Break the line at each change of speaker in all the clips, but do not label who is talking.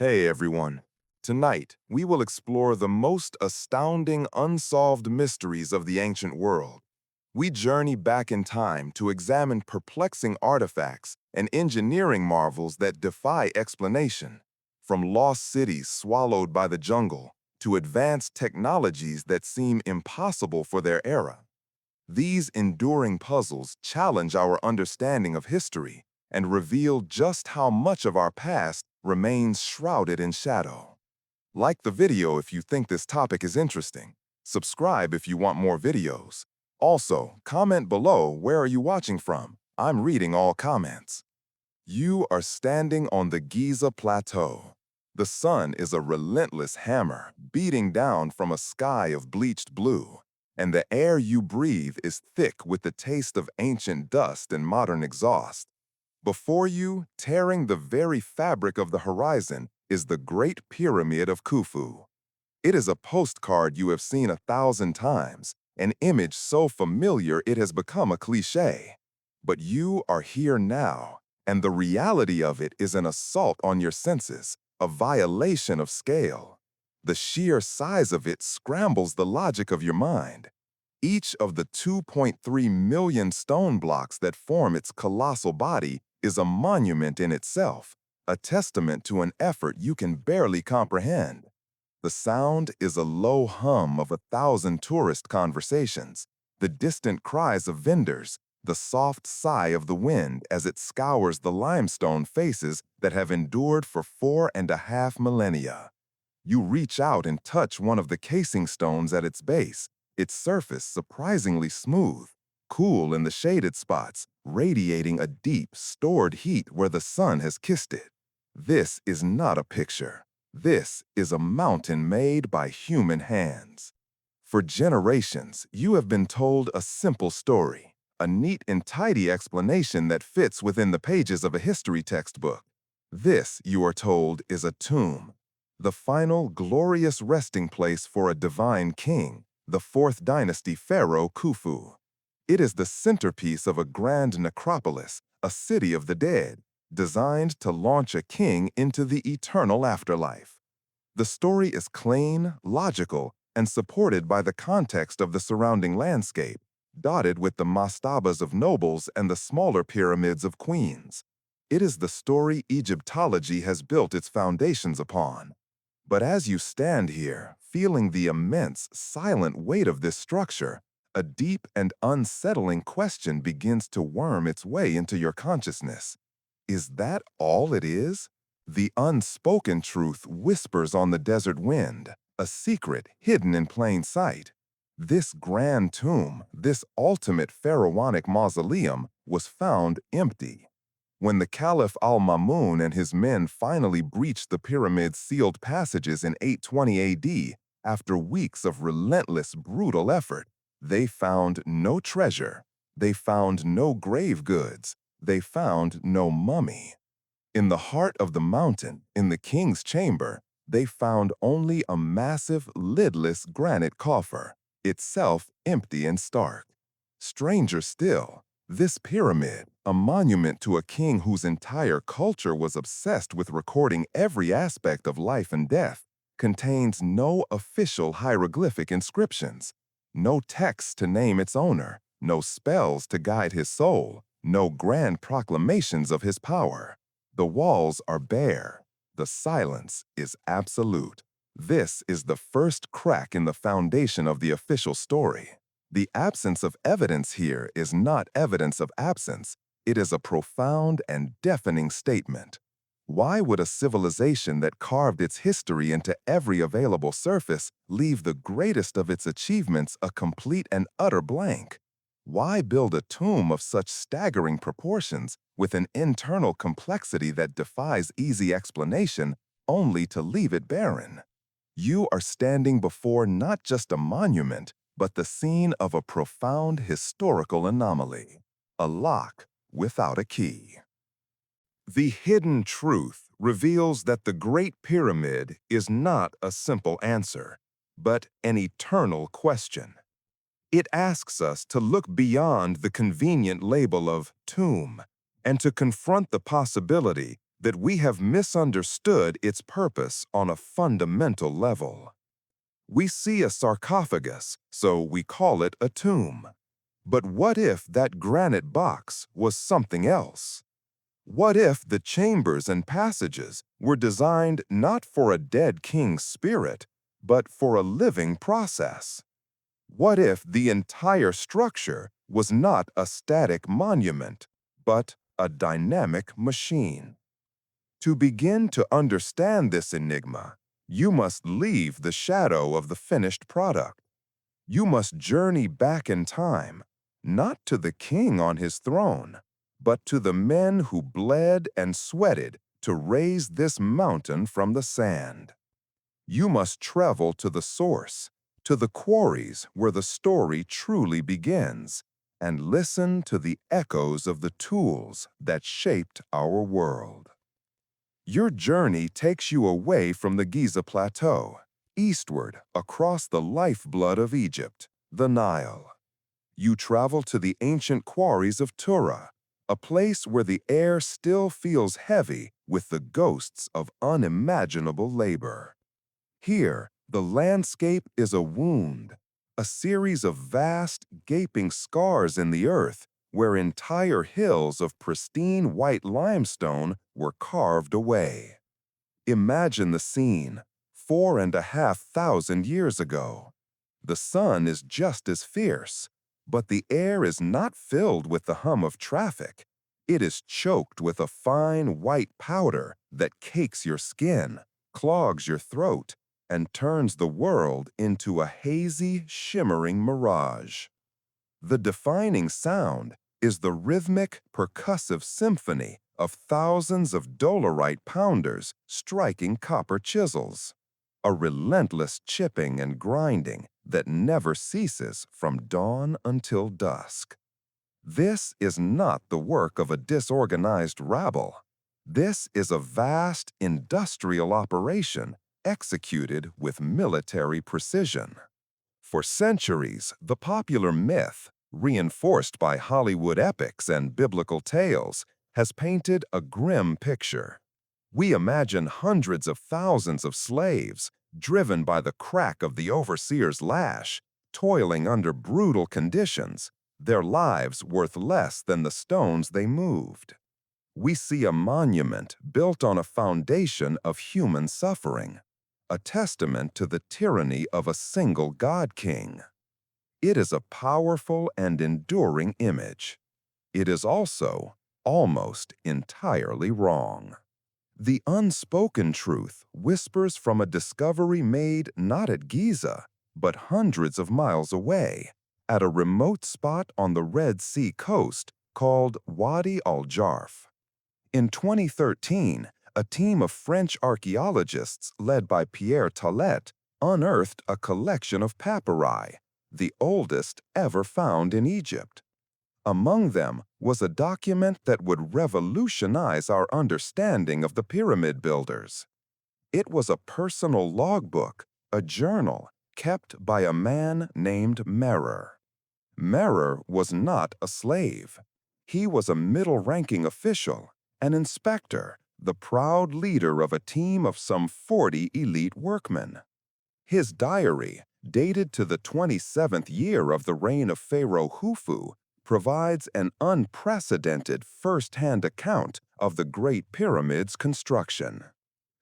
Hey everyone. Tonight, we will explore the most astounding unsolved mysteries of the ancient world. We journey back in time to examine perplexing artifacts and engineering marvels that defy explanation, from lost cities swallowed by the jungle to advanced technologies that seem impossible for their era. These enduring puzzles challenge our understanding of history and reveal just how much of our past remains shrouded in shadow. Like the video if you think this topic is interesting. Subscribe if you want more videos. Also, comment below where are you watching from. I'm reading all comments. You are standing on the Giza Plateau. The sun is a relentless hammer beating down from a sky of bleached blue, and the air you breathe is thick with the taste of ancient dust and modern exhaust. Before you, tearing the very fabric of the horizon, is the Great Pyramid of Khufu. It is a postcard you have seen 1,000 times, an image so familiar it has become a cliché. But you are here now, and the reality of it is an assault on your senses, a violation of scale. The sheer size of it scrambles the logic of your mind. Each of the 2.3 million stone blocks that form its colossal body is a monument in itself, a testament to an effort you can barely comprehend. The sound is a low hum of 1,000 tourist conversations, the distant cries of vendors, the soft sigh of the wind as it scours the limestone faces that have endured for 4.5 millennia. You reach out and touch one of the casing stones at its base, its surface surprisingly smooth, cool in the shaded spots, radiating a deep, stored heat where the sun has kissed it. This is not a picture. This is a mountain made by human hands. For generations, you have been told a simple story, a neat and tidy explanation that fits within the pages of a history textbook. This, you are told, is a tomb, the final glorious resting place for a divine king, the fourth dynasty pharaoh Khufu. It is the centerpiece of a grand necropolis, a city of the dead, designed to launch a king into the eternal afterlife. The story is clean, logical, and supported by the context of the surrounding landscape, dotted with the mastabas of nobles and the smaller pyramids of queens. It is the story Egyptology has built its foundations upon. But as you stand here, feeling the immense, silent weight of this structure, a deep and unsettling question begins to worm its way into your consciousness. Is that all it is? The unspoken truth whispers on the desert wind, a secret hidden in plain sight. This grand tomb, this ultimate pharaonic mausoleum, was found empty. When the Caliph al-Mamun and his men finally breached the pyramid's sealed passages in 820 AD, after weeks of relentless, brutal effort, they found no treasure. They found no grave goods. They found no mummy. In the heart of the mountain, in the king's chamber, they found only a massive, lidless granite coffer, itself empty and stark. Stranger still, this pyramid, a monument to a king whose entire culture was obsessed with recording every aspect of life and death, contains no official hieroglyphic inscriptions, no text to name its owner, no spells to guide his soul, no grand proclamations of his power. The walls are bare. The silence is absolute. This is the first crack in the foundation of the official story. The absence of evidence here is not evidence of absence. It is a profound and deafening statement. Why would a civilization that carved its history into every available surface leave the greatest of its achievements a complete and utter blank? Why build a tomb of such staggering proportions with an internal complexity that defies easy explanation only to leave it barren? You are standing before not just a monument, but the scene of a profound historical anomaly, a lock without a key. The hidden truth reveals that the Great Pyramid is not a simple answer, but an eternal question. It asks us to look beyond the convenient label of tomb and to confront the possibility that we have misunderstood its purpose on a fundamental level. We see a sarcophagus, so we call it a tomb. But what if that granite box was something else? What if the chambers and passages were designed not for a dead king's spirit, but for a living process? What if the entire structure was not a static monument, but a dynamic machine? To begin to understand this enigma, you must leave the shadow of the finished product. You must journey back in time, not to the king on his throne, but to the men who bled and sweated to raise this mountain from the sand. You must travel to the source, to the quarries where the story truly begins, and listen to the echoes of the tools that shaped our world. Your journey takes you away from the Giza Plateau, eastward across the lifeblood of Egypt, the Nile. You travel to the ancient quarries of Tura, a place where the air still feels heavy with the ghosts of unimaginable labor. Here, the landscape is a wound, a series of vast, gaping scars in the earth where entire hills of pristine white limestone were carved away. Imagine the scene, 4,500 years ago. The sun is just as fierce, but the air is not filled with the hum of traffic. It is choked with a fine white powder that cakes your skin, clogs your throat, and turns the world into a hazy, shimmering mirage. The defining sound is the rhythmic, percussive symphony of thousands of dolerite pounders striking copper chisels, a relentless chipping and grinding that never ceases from dawn until dusk. This is not the work of a disorganized rabble. This is a vast industrial operation executed with military precision. For centuries, the popular myth, reinforced by Hollywood epics and biblical tales, has painted a grim picture. We imagine hundreds of thousands of slaves, driven by the crack of the overseer's lash, toiling under brutal conditions, their lives worth less than the stones they moved. We see a monument built on a foundation of human suffering, a testament to the tyranny of a single god-king. It is a powerful and enduring image. It is also almost entirely wrong. The unspoken truth whispers from a discovery made not at Giza, but hundreds of miles away, at a remote spot on the Red Sea coast called Wadi al-Jarf. In 2013, a team of French archaeologists led by Pierre Tallet unearthed a collection of papyri, the oldest ever found in Egypt. Among them was a document that would revolutionize our understanding of the pyramid builders. It was a personal logbook, a journal, kept by a man named Merer. Merer was not a slave. He was a middle-ranking official, an inspector, the proud leader of a team of some 40 elite workmen. His diary, dated to the 27th year of the reign of Pharaoh Khufu, provides an unprecedented first-hand account of the Great Pyramid's construction.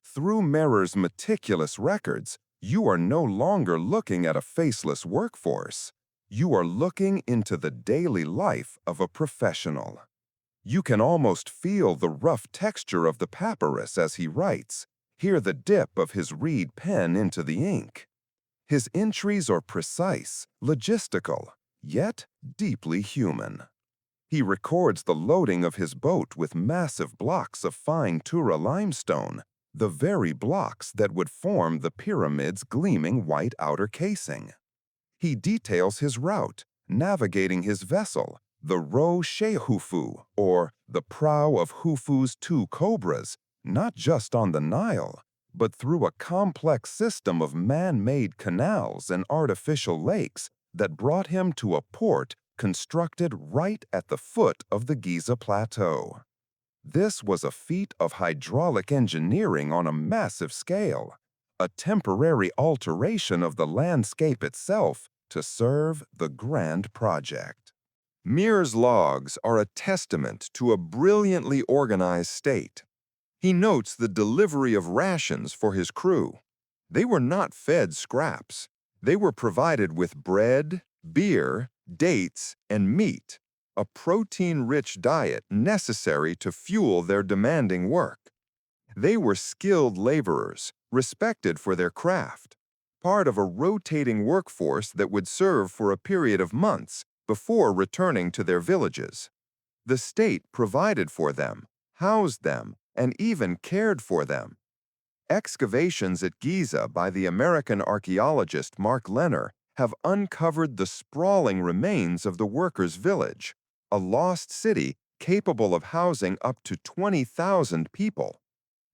Through Merer's meticulous records, you are no longer looking at a faceless workforce. You are looking into the daily life of a professional. You can almost feel the rough texture of the papyrus as he writes, hear the dip of his reed pen into the ink. His entries are precise, logistical, yet deeply human. He records the loading of his boat with massive blocks of fine Tura limestone, the very blocks that would form the pyramid's gleaming white outer casing. He details his route, navigating his vessel, the Ro Shehufu, or the prow of Khufu's two cobras, not just on the Nile, but through a complex system of man-made canals and artificial lakes that brought him to a port constructed right at the foot of the Giza Plateau. This was a feat of hydraulic engineering on a massive scale, a temporary alteration of the landscape itself to serve the grand project. Muir's logs are a testament to a brilliantly organized state. He notes the delivery of rations for his crew. They were not fed scraps. They were provided with bread, beer, dates, and meat, a protein-rich diet necessary to fuel their demanding work. They were skilled laborers, respected for their craft, part of a rotating workforce that would serve for a period of months before returning to their villages. The state provided for them, housed them, and even cared for them. Excavations at Giza by the American archaeologist Mark Lenner have uncovered the sprawling remains of the workers' village, a lost city capable of housing up to 20,000 people.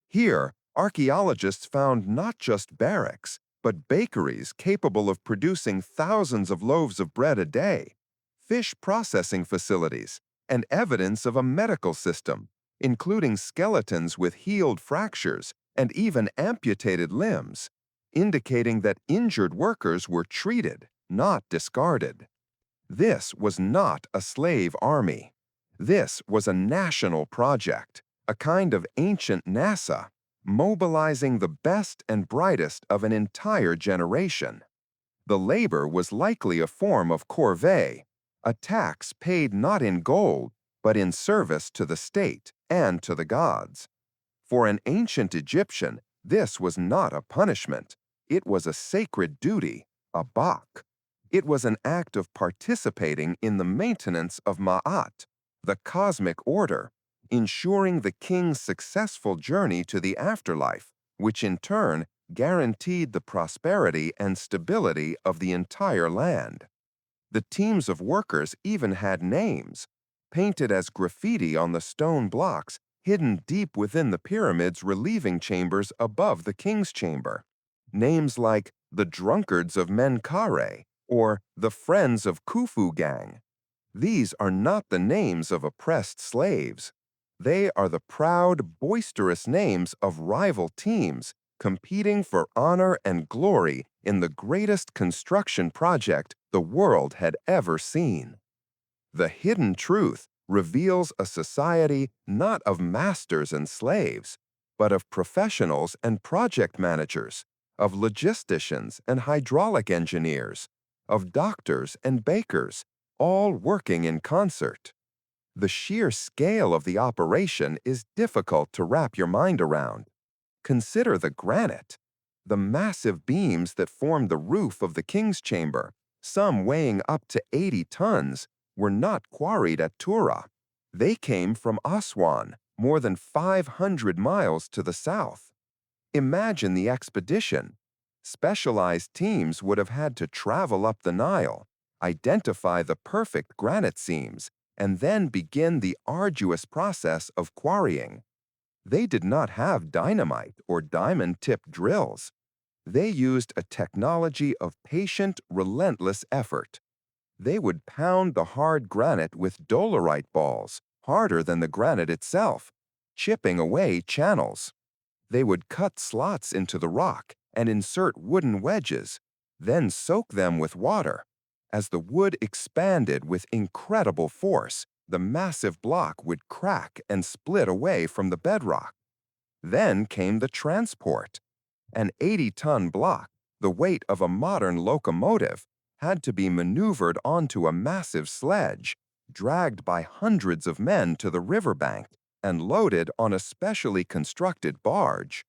Here, archaeologists found not just barracks, but bakeries capable of producing thousands of loaves of bread a day, fish processing facilities, and evidence of a medical system, including skeletons with healed fractures and even amputated limbs, indicating that injured workers were treated, not discarded. This was not a slave army. This was a national project, a kind of ancient NASA, mobilizing the best and brightest of an entire generation. The labor was likely a form of corvée, a tax paid not in gold, but in service to the state and to the gods. For an ancient Egyptian, this was not a punishment. It was a sacred duty, a bak. It was an act of participating in the maintenance of Ma'at, the cosmic order, ensuring the king's successful journey to the afterlife, which in turn guaranteed the prosperity and stability of the entire land. The teams of workers even had names, painted as graffiti on the stone blocks hidden deep within the pyramid's relieving chambers above the king's chamber. Names like the Drunkards of Menkaure or the Friends of Khufu Gang. These are not the names of oppressed slaves. They are the proud, boisterous names of rival teams competing for honor and glory in the greatest construction project the world had ever seen. The hidden truth reveals a society not of masters and slaves, but of professionals and project managers, of logisticians and hydraulic engineers, of doctors and bakers, all working in concert. The sheer scale of the operation is difficult to wrap your mind around. Consider the granite, the massive beams that formed the roof of the king's chamber, some weighing up to 80 tons, were not quarried at Tura. They came from Aswan, more than 500 miles to the south. Imagine the expedition. Specialized teams would have had to travel up the Nile, identify the perfect granite seams, and then begin the arduous process of quarrying. They did not have dynamite or diamond-tipped drills. They used a technology of patient, relentless effort. They would pound the hard granite with dolerite balls, harder than the granite itself, chipping away channels. They would cut slots into the rock and insert wooden wedges, then soak them with water. As the wood expanded with incredible force, the massive block would crack and split away from the bedrock. Then came the transport. An 80-ton block, the weight of a modern locomotive, had to be maneuvered onto a massive sledge, dragged by hundreds of men to the riverbank, and loaded on a specially constructed barge.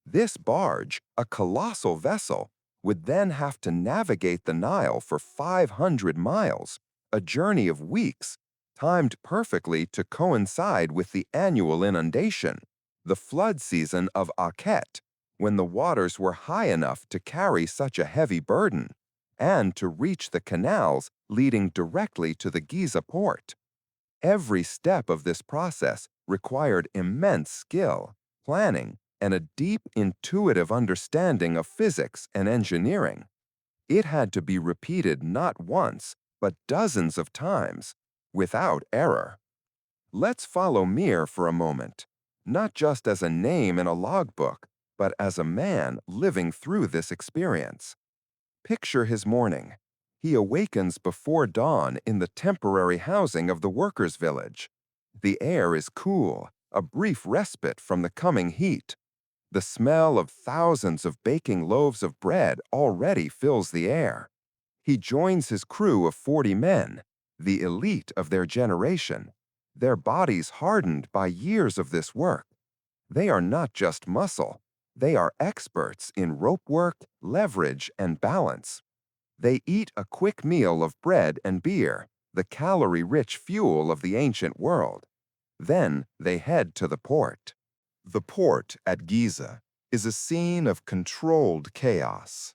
This barge, a colossal vessel, would then have to navigate the Nile for 500 miles, a journey of weeks, timed perfectly to coincide with the annual inundation, the flood season of Akhet, when the waters were high enough to carry such a heavy burden, and to reach the canals leading directly to the Giza port. Every step of this process required immense skill, planning, and a deep intuitive understanding of physics and engineering. It had to be repeated not once, but dozens of times, without error.
Let's follow Mir for a moment, not just as a name in a logbook, but as a man living through this experience. Picture his morning. He awakens before dawn in the temporary housing of the workers' village. The air is cool, a brief respite from the coming heat. The smell of thousands of baking loaves of bread already fills the air. He joins his crew of 40 men, the elite of their generation, their bodies hardened by years of this work. They are not just muscle, they are experts in rope work, leverage, and balance. They eat a quick meal of bread and beer, the calorie-rich fuel of the ancient world. Then they head to the port.
The port at Giza is a scene of controlled chaos.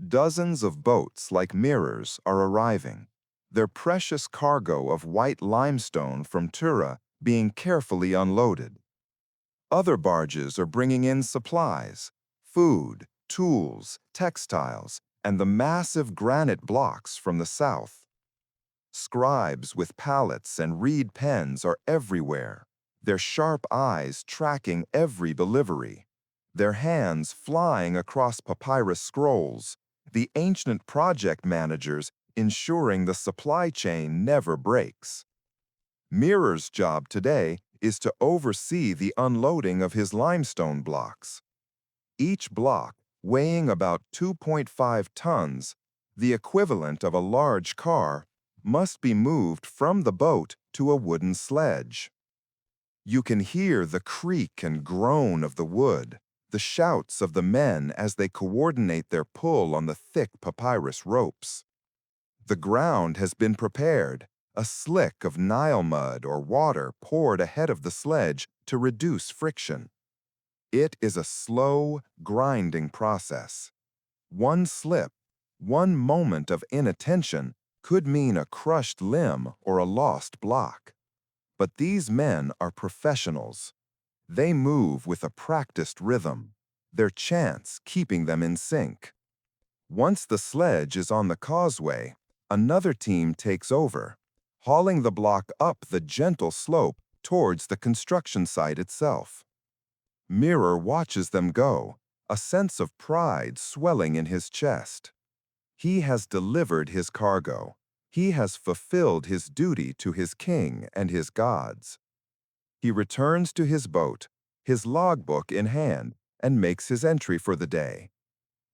Dozens of boats like mirrors are arriving, their precious cargo of white limestone from Tura being carefully unloaded. Other barges are bringing in supplies, food, tools, textiles, and the massive granite blocks from the south. Scribes with palettes and reed pens are everywhere, their sharp eyes tracking every delivery, their hands flying across papyrus scrolls, the ancient project managers ensuring the supply chain never breaks. Mirror's job today is to oversee the unloading of his limestone blocks. Each block, weighing about 2.5 tons, the equivalent of a large car, must be moved from the boat to a wooden sledge. You can hear the creak and groan of the wood, the shouts of the men as they coordinate their pull on the thick papyrus ropes. The ground has been prepared, a slick of Nile mud or water poured ahead of the sledge to reduce friction. It is a slow, grinding process. One slip, one moment of inattention could mean a crushed limb or a lost block. But these men are professionals. They move with a practiced rhythm, their chants keeping them in sync. Once the sledge is on the causeway, another team takes over, hauling the block up the gentle slope towards the construction site itself. Mirror watches them go, a sense of pride swelling in his chest. He has delivered his cargo. He has fulfilled his duty to his king and his gods. He returns to his boat, his logbook in hand, and makes his entry for the day.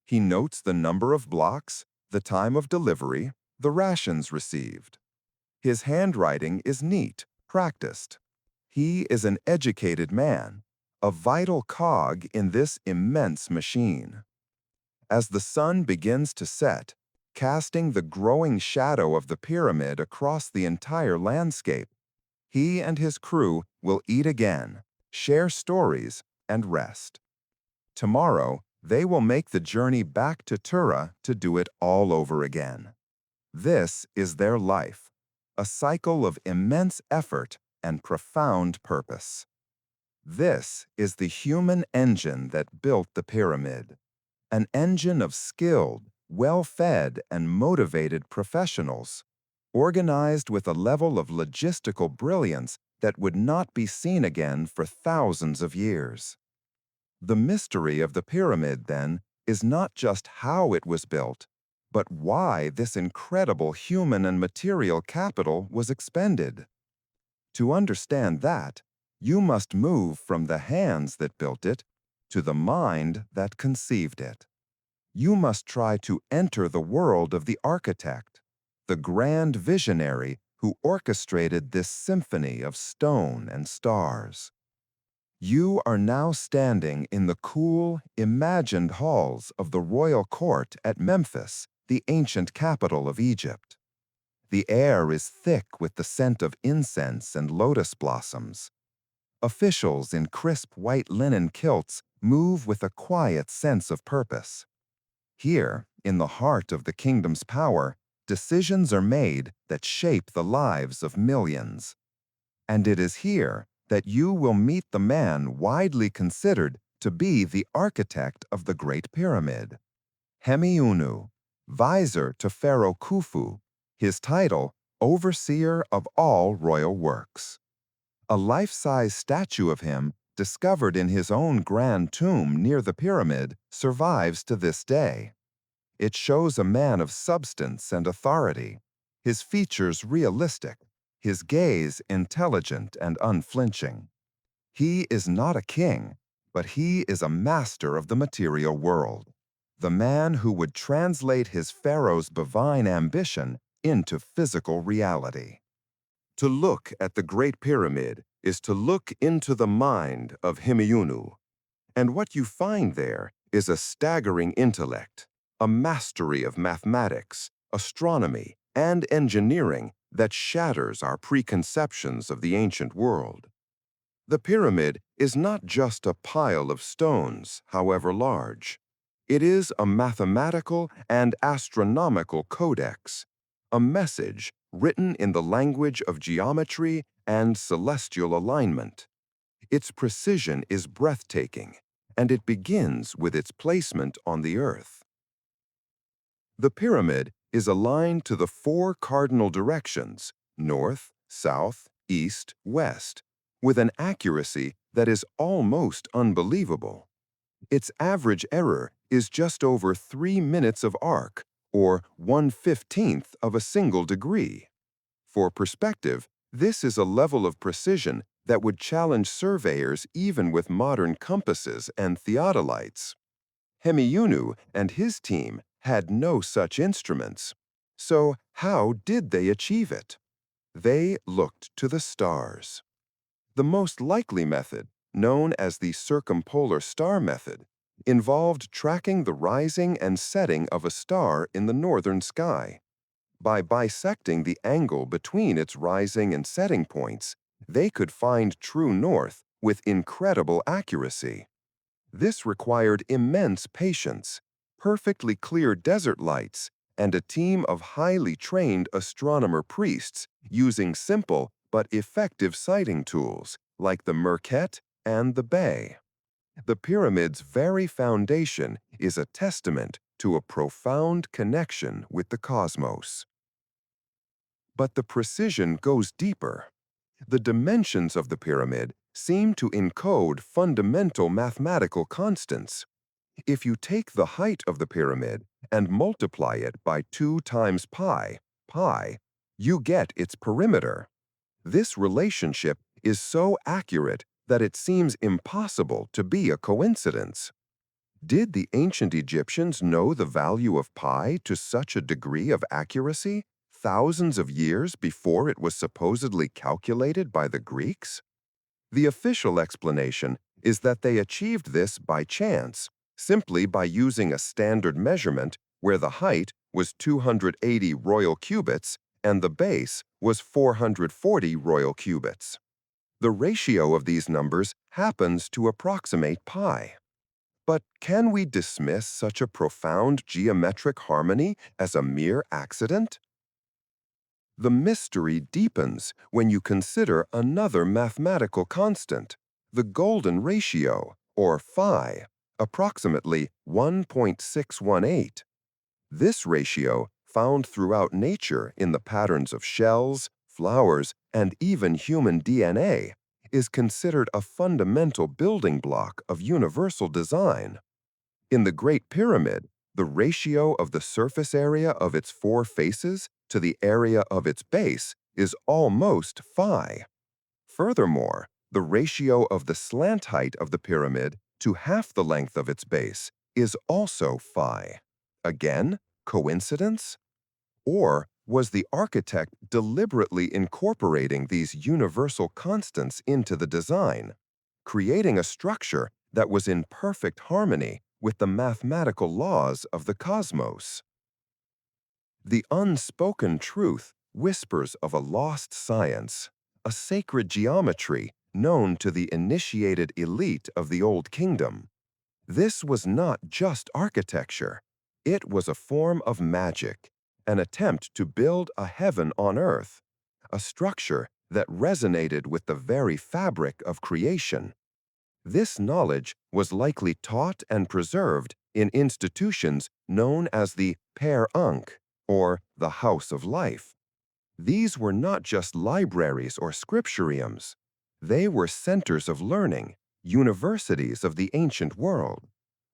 He notes the number of blocks, the time of delivery, the rations received. His handwriting is neat, practiced. He is an educated man, a vital cog in this immense machine. As the sun begins to set, casting the growing shadow of the pyramid across the entire landscape, he and his crew will eat again, share stories, and rest. Tomorrow, they will make the journey back to Tura to do it all over again. This is their life, a cycle of immense effort and profound purpose. This is the human engine that built the pyramid, an engine of skilled, well-fed, and motivated professionals, organized with a level of logistical brilliance that would not be seen again for thousands of years. The mystery of the pyramid, then, is not just how it was built, but why this incredible human and material capital was expended. To understand that, you must move from the hands that built it to the mind that conceived it. You must try to enter the world of the architect, the grand visionary who orchestrated this symphony of stone and stars. You are now standing in the cool, imagined halls of the royal court at Memphis, the ancient capital of Egypt. The air is thick with the scent of incense and lotus blossoms. Officials in crisp white linen kilts move with a quiet sense of purpose. Here, in the heart of the kingdom's power, decisions are made that shape the lives of millions. And it is here that you will meet the man widely considered to be the architect of the Great Pyramid. Hemiunu, vizier to Pharaoh Khufu, his title, overseer of all royal works.
A life-size statue of him, discovered in his own grand tomb near the pyramid, survives to this day. It shows a man of substance and authority, his features realistic, his gaze intelligent and unflinching. He is not a king, but he is a master of the material world, the man who would translate his pharaoh's divine ambition into physical reality. To look at the Great Pyramid is to look into the mind of Himeyunu, and what you find there is a staggering intellect, a mastery of mathematics, astronomy, and engineering that shatters our preconceptions of the ancient world. The pyramid is not just a pile of stones, however large. It is a mathematical and astronomical codex, a message written in the language of geometry and celestial alignment. Its precision is breathtaking, and it begins with its placement on the earth. The pyramid is aligned to the four cardinal directions, north, south, east, west, with an accuracy that is almost unbelievable. Its average error is just over 3 minutes of arc, or 1/15th of a single degree. For perspective, this is a level of precision that would challenge surveyors even with modern compasses and theodolites. Hemiyunu and his team had no such instruments. So how did they achieve it? They looked to the stars. The most likely method, known as the circumpolar star method, involved tracking the rising and setting of a star in the northern sky. By bisecting the angle between its rising and setting points, they could find true north with incredible accuracy. This required immense patience, perfectly clear desert lights, and a team of highly trained astronomer priests using simple but effective sighting tools like the Merket and the Bay. The pyramid's very foundation is a testament to a profound connection with the cosmos. But the precision goes deeper. The dimensions of the pyramid seem to encode fundamental mathematical constants. If you take the height of the pyramid and multiply it by 2 times pi, you get its perimeter. This relationship is so accurate that it seems impossible to be a coincidence. Did the ancient Egyptians know the value of pi to such a degree of accuracy, thousands of years before it was supposedly calculated by the Greeks? The official explanation is that they achieved this by chance, simply by using a standard measurement where the height was 280 royal cubits and the base was 440 royal cubits. The ratio of these numbers happens to approximate pi. But can we dismiss such a profound geometric harmony as a mere accident? The mystery deepens when you consider another mathematical constant, the golden ratio, or phi, approximately 1.618. This ratio, found throughout nature in the patterns of shells, flowers, and even human DNA, is considered a fundamental building block of universal design. In the Great Pyramid, the ratio of the surface area of its four faces to the area of its base is almost phi. Furthermore, the ratio of the slant height of the pyramid to half the length of its base is also phi. Again, coincidence? Or was the architect deliberately incorporating these universal constants into the design, creating a structure that was in perfect harmony with the mathematical laws of the cosmos? The unspoken truth whispers of a lost science, a sacred geometry known to the initiated elite of the Old Kingdom. This was not just architecture. It was a form of magic, an attempt to build a heaven on earth, a structure that resonated with the very fabric of creation. This knowledge was likely taught and preserved in institutions known as the Per Ankh, or the House of Life. These were not just libraries or scripturiums. They were centers of learning, universities of the ancient world,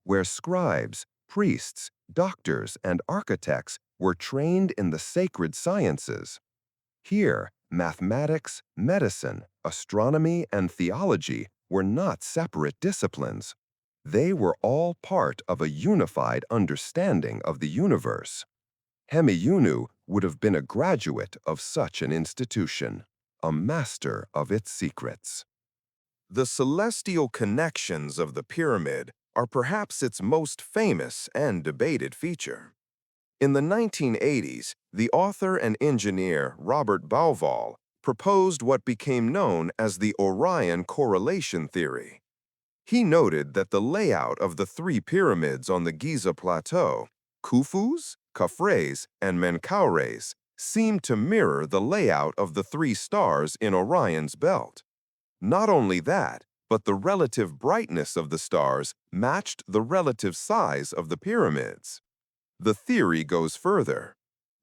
where scribes, priests, doctors, and architects were trained in the sacred sciences. Here, mathematics, medicine, astronomy, and theology were not separate disciplines. They were all part of a unified understanding of the universe. Hemiunu would have been a graduate of such an institution, a master of its secrets.
The celestial connections of the pyramid are perhaps its most famous and debated feature. In the 1980s, the author and engineer Robert Bauval proposed what became known as the Orion correlation theory. He noted that the layout of the three pyramids on the Giza Plateau, Khufu's, Khafre's, and Menkaure's, seemed to mirror the layout of the three stars in Orion's belt. Not only that, but the relative brightness of the stars matched the relative size of the pyramids. The theory goes further.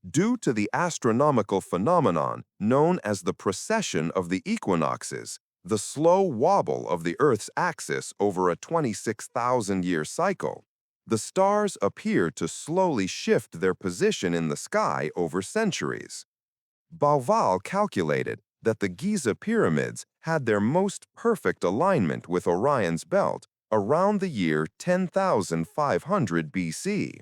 Due to the astronomical phenomenon known as the precession of the equinoxes, the slow wobble of the Earth's axis over a 26,000-year cycle, the stars appear to slowly shift their position in the sky over centuries. Bauval calculated that the Giza pyramids had their most perfect alignment with Orion's belt around the year 10,500 BC.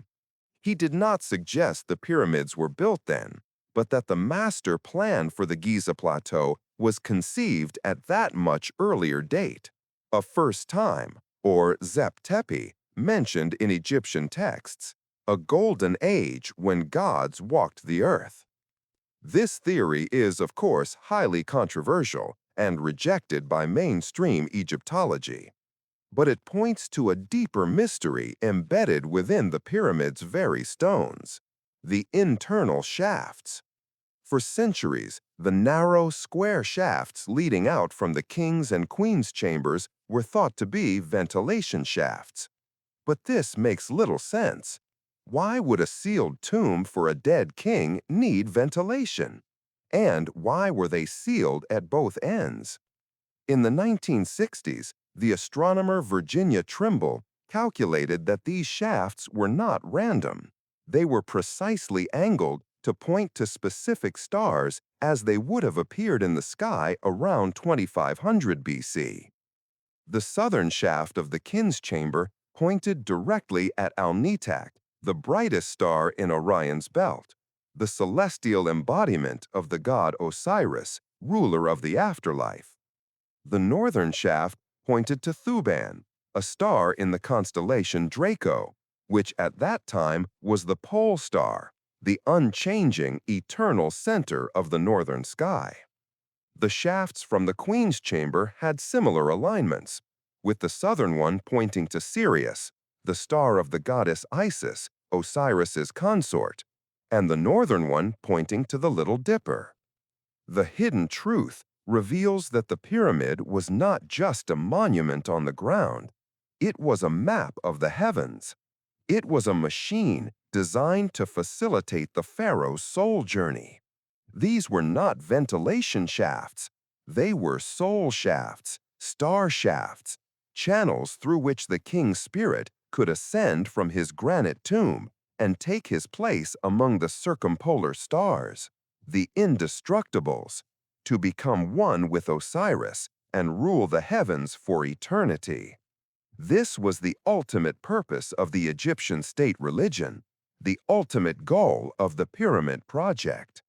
He did not suggest the pyramids were built then, but that the master plan for the Giza Plateau was conceived at that much earlier date, a first time, or Zep Tepi, mentioned in Egyptian texts, a golden age when gods walked the earth. This theory is, of course, highly controversial and rejected by mainstream Egyptology. But it points to a deeper mystery embedded within the pyramid's very stones, the internal shafts. For centuries, the narrow, square shafts leading out from the king's and queen's chambers were thought to be ventilation shafts. But this makes little sense. Why would a sealed tomb for a dead king need ventilation? And why were they sealed at both ends? In the 1960s, the astronomer Virginia Trimble calculated that these shafts were not random. They were precisely angled to point to specific stars as they would have appeared in the sky around 2500 BC. The southern shaft of the Kin's chamber pointed directly at Alnitak, the brightest star in Orion's belt, the celestial embodiment of the god Osiris, ruler of the afterlife. The northern shaft pointed to Thuban, a star in the constellation Draco, which at that time was the pole star, the unchanging, eternal center of the northern sky. The shafts from the Queen's chamber had similar alignments, with the southern one pointing to Sirius, the star of the goddess Isis, Osiris's consort, and the northern one pointing to the Little Dipper. The hidden truth reveals that the pyramid was not just a monument on the ground. It was a map of the heavens. It was a machine designed to facilitate the pharaoh's soul journey. These were not ventilation shafts. They were soul shafts, star shafts, channels through which the king's spirit could ascend from his granite tomb and take his place among the circumpolar stars, the indestructibles, to become one with Osiris and rule the heavens for eternity. This was the ultimate purpose of the Egyptian state religion, the ultimate goal of the Pyramid Project.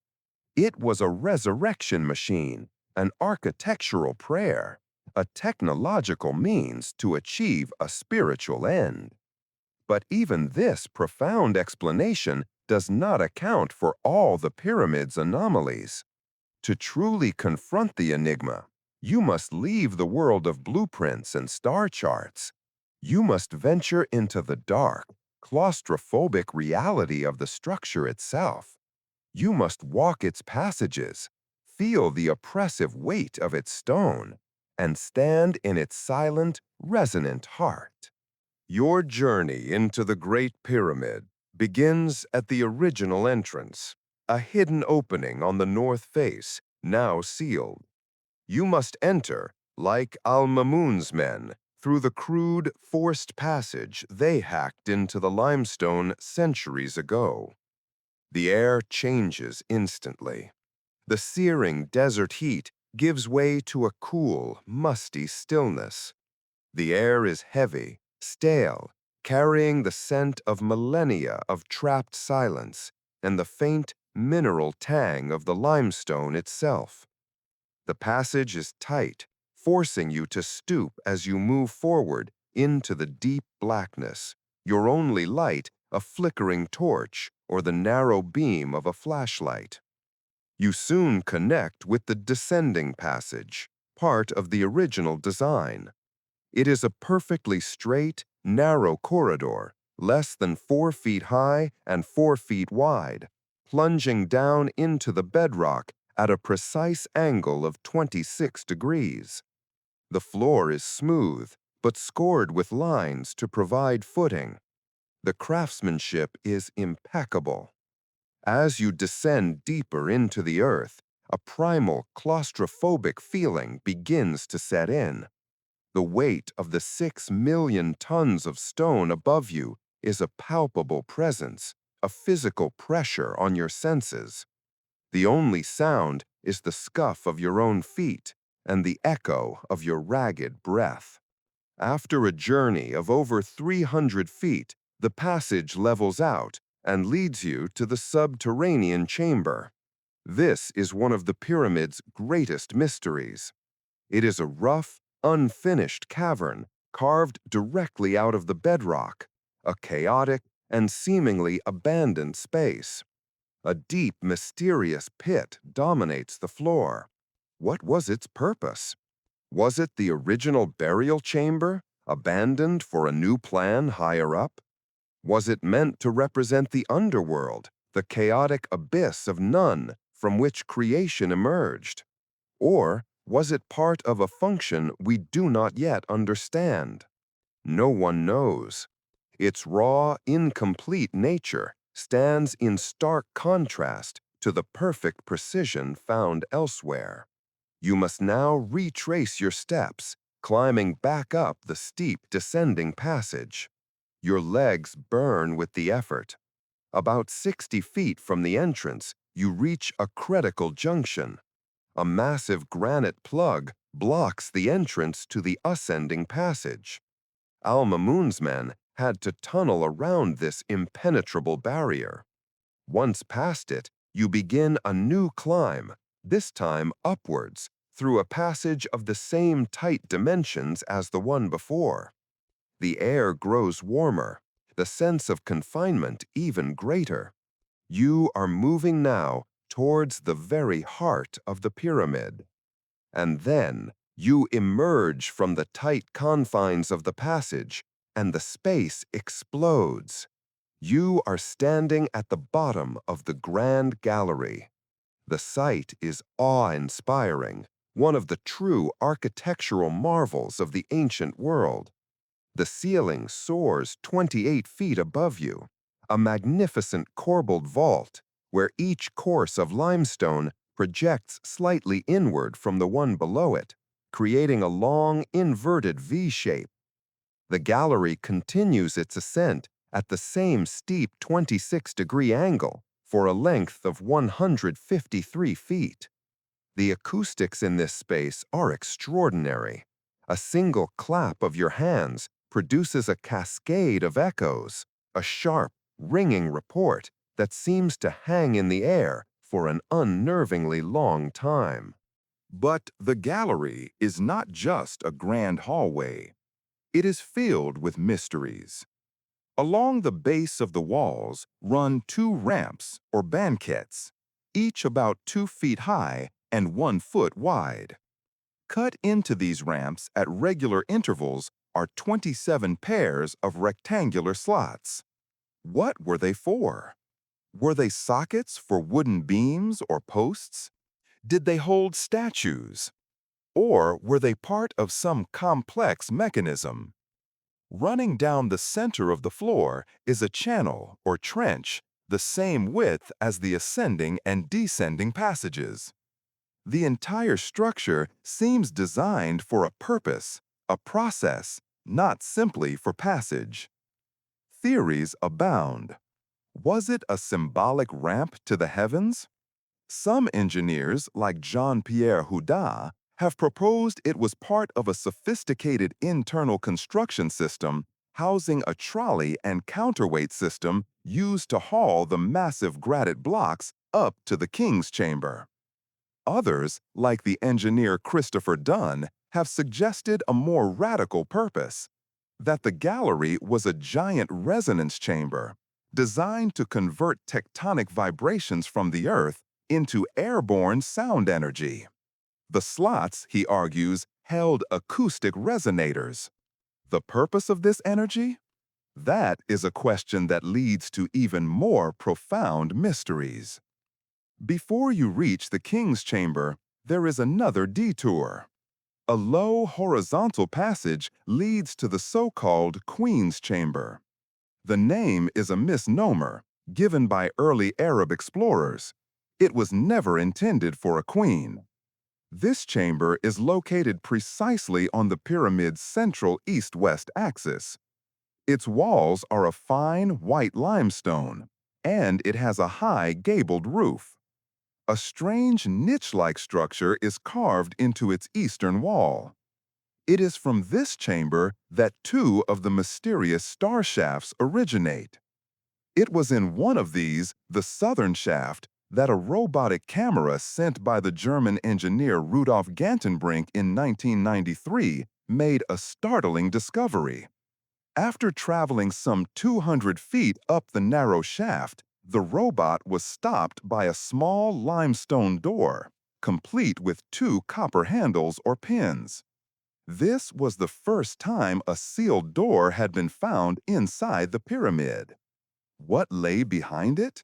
It was a resurrection machine, an architectural prayer, a technological means to achieve a spiritual end. But even this profound explanation does not account for all the pyramid's anomalies. To truly confront the enigma, you must leave the world of blueprints and star charts. You must venture into the dark, claustrophobic reality of the structure itself. You must walk its passages, feel the oppressive weight of its stone, and stand in its silent, resonant heart. Your journey into the Great Pyramid begins at the original entrance, a hidden opening on the north face, now sealed. You must enter
Like Al-Mamun's men, through the crude, forced passage they hacked into the limestone centuries ago. The air changes instantly. The searing desert heat gives way to a cool, musty stillness. The air is heavy, stale, carrying the scent of millennia of trapped silence and the faint mineral tang of the limestone itself. The passage is tight, forcing you to stoop as you move forward into the deep blackness, your only light a flickering torch or the narrow beam of a flashlight. You soon connect with the descending passage, part of the original design. It is a perfectly straight, narrow corridor, less than 4 feet high and 4 feet wide, plunging down into the bedrock at a precise angle of 26 degrees. The floor is smooth, but scored with lines to provide footing. The craftsmanship is impeccable. As you descend deeper into the earth, a primal claustrophobic feeling begins to set in. The weight of the 6 million tons of stone above you is a palpable presence, a physical pressure on your senses. The only sound is the scuff of your own feet and the echo of your ragged breath. After a journey of over 300 feet, the passage levels out and leads you to the subterranean chamber. This is one of the pyramid's greatest mysteries. It is a rough, unfinished cavern carved directly out of the bedrock, a chaotic and seemingly abandoned space. A deep, mysterious pit dominates the floor. What was its purpose? Was it the original burial chamber, abandoned for a new plan higher up? Was it meant to represent the underworld, the chaotic abyss of none from which creation emerged? Or was it part of a function we do not yet understand? No one knows. Its raw, incomplete nature stands in stark contrast to the perfect precision found elsewhere. You must now retrace your steps, climbing back up the steep descending passage. Your legs burn with the effort. About 60 feet from the entrance, you reach a critical junction. A massive granite plug blocks the entrance to the ascending passage. Al-Mamun's men had to tunnel around this impenetrable barrier. Once past it, you begin a new climb, this time upwards, through a passage of the same tight dimensions as the one before. The air grows warmer, the sense of confinement even greater. You are moving now towards the very heart of the pyramid. And then you emerge from the tight confines of the passage, and the space explodes. You are standing at the bottom of the grand gallery. The sight is awe-inspiring, one of the true architectural marvels of the ancient world. The ceiling soars 28 feet above you, a magnificent corbelled vault where each course of limestone projects slightly inward from the one below it, creating a long, inverted V shape. The gallery continues its ascent at the same steep 26-degree angle for a length of 153 feet. The acoustics in this space are extraordinary. A single clap of your hands produces a cascade of echoes, a sharp, ringing report that seems to hang in the air for an unnervingly long time.
But the gallery is not just a grand hallway. It is filled with mysteries. Along the base of the walls run 2 ramps or banquettes, each about 2 feet high and 1 foot wide. Cut into these ramps at regular intervals are 27 pairs of rectangular slots. What were they for? Were they sockets for wooden beams or posts? Did they hold statues? Or were they part of some complex mechanism? Running down the center of the floor is a channel or trench, the same width as the ascending and descending passages. The entire structure seems designed for a purpose, a process, not simply for passage. Theories abound. Was it a symbolic ramp to the heavens? Some engineers, like Jean-Pierre Houdin, have proposed it was part of a sophisticated internal construction system housing a trolley and counterweight system used to haul the massive granite blocks up to the king's chamber. Others, like the engineer Christopher Dunn, have suggested a more radical purpose, that the gallery was a giant resonance chamber designed to convert tectonic vibrations from the Earth into airborne sound energy. The slots, he argues, held acoustic resonators. The purpose of this energy? That is a question that leads to even more profound mysteries. Before you reach the king's chamber, there is another detour. A low horizontal passage leads to the so-called Queen's Chamber. The name is a misnomer given by early Arab explorers. It was never intended for a queen. This chamber is located precisely on the pyramid's central east-west axis. Its walls are of fine white limestone, and it has a high gabled roof. A strange niche-like structure is carved into its eastern wall. It is from this chamber that two of the mysterious star shafts originate. It was in one of these, the southern shaft, that a robotic camera sent by the German engineer Rudolf Gantenbrink in 1993 made a startling discovery. After traveling some 200 feet up the narrow shaft, the robot was stopped by a small limestone door, complete with two copper handles or pins. This was the first time a sealed door had been found inside the pyramid. What lay behind it?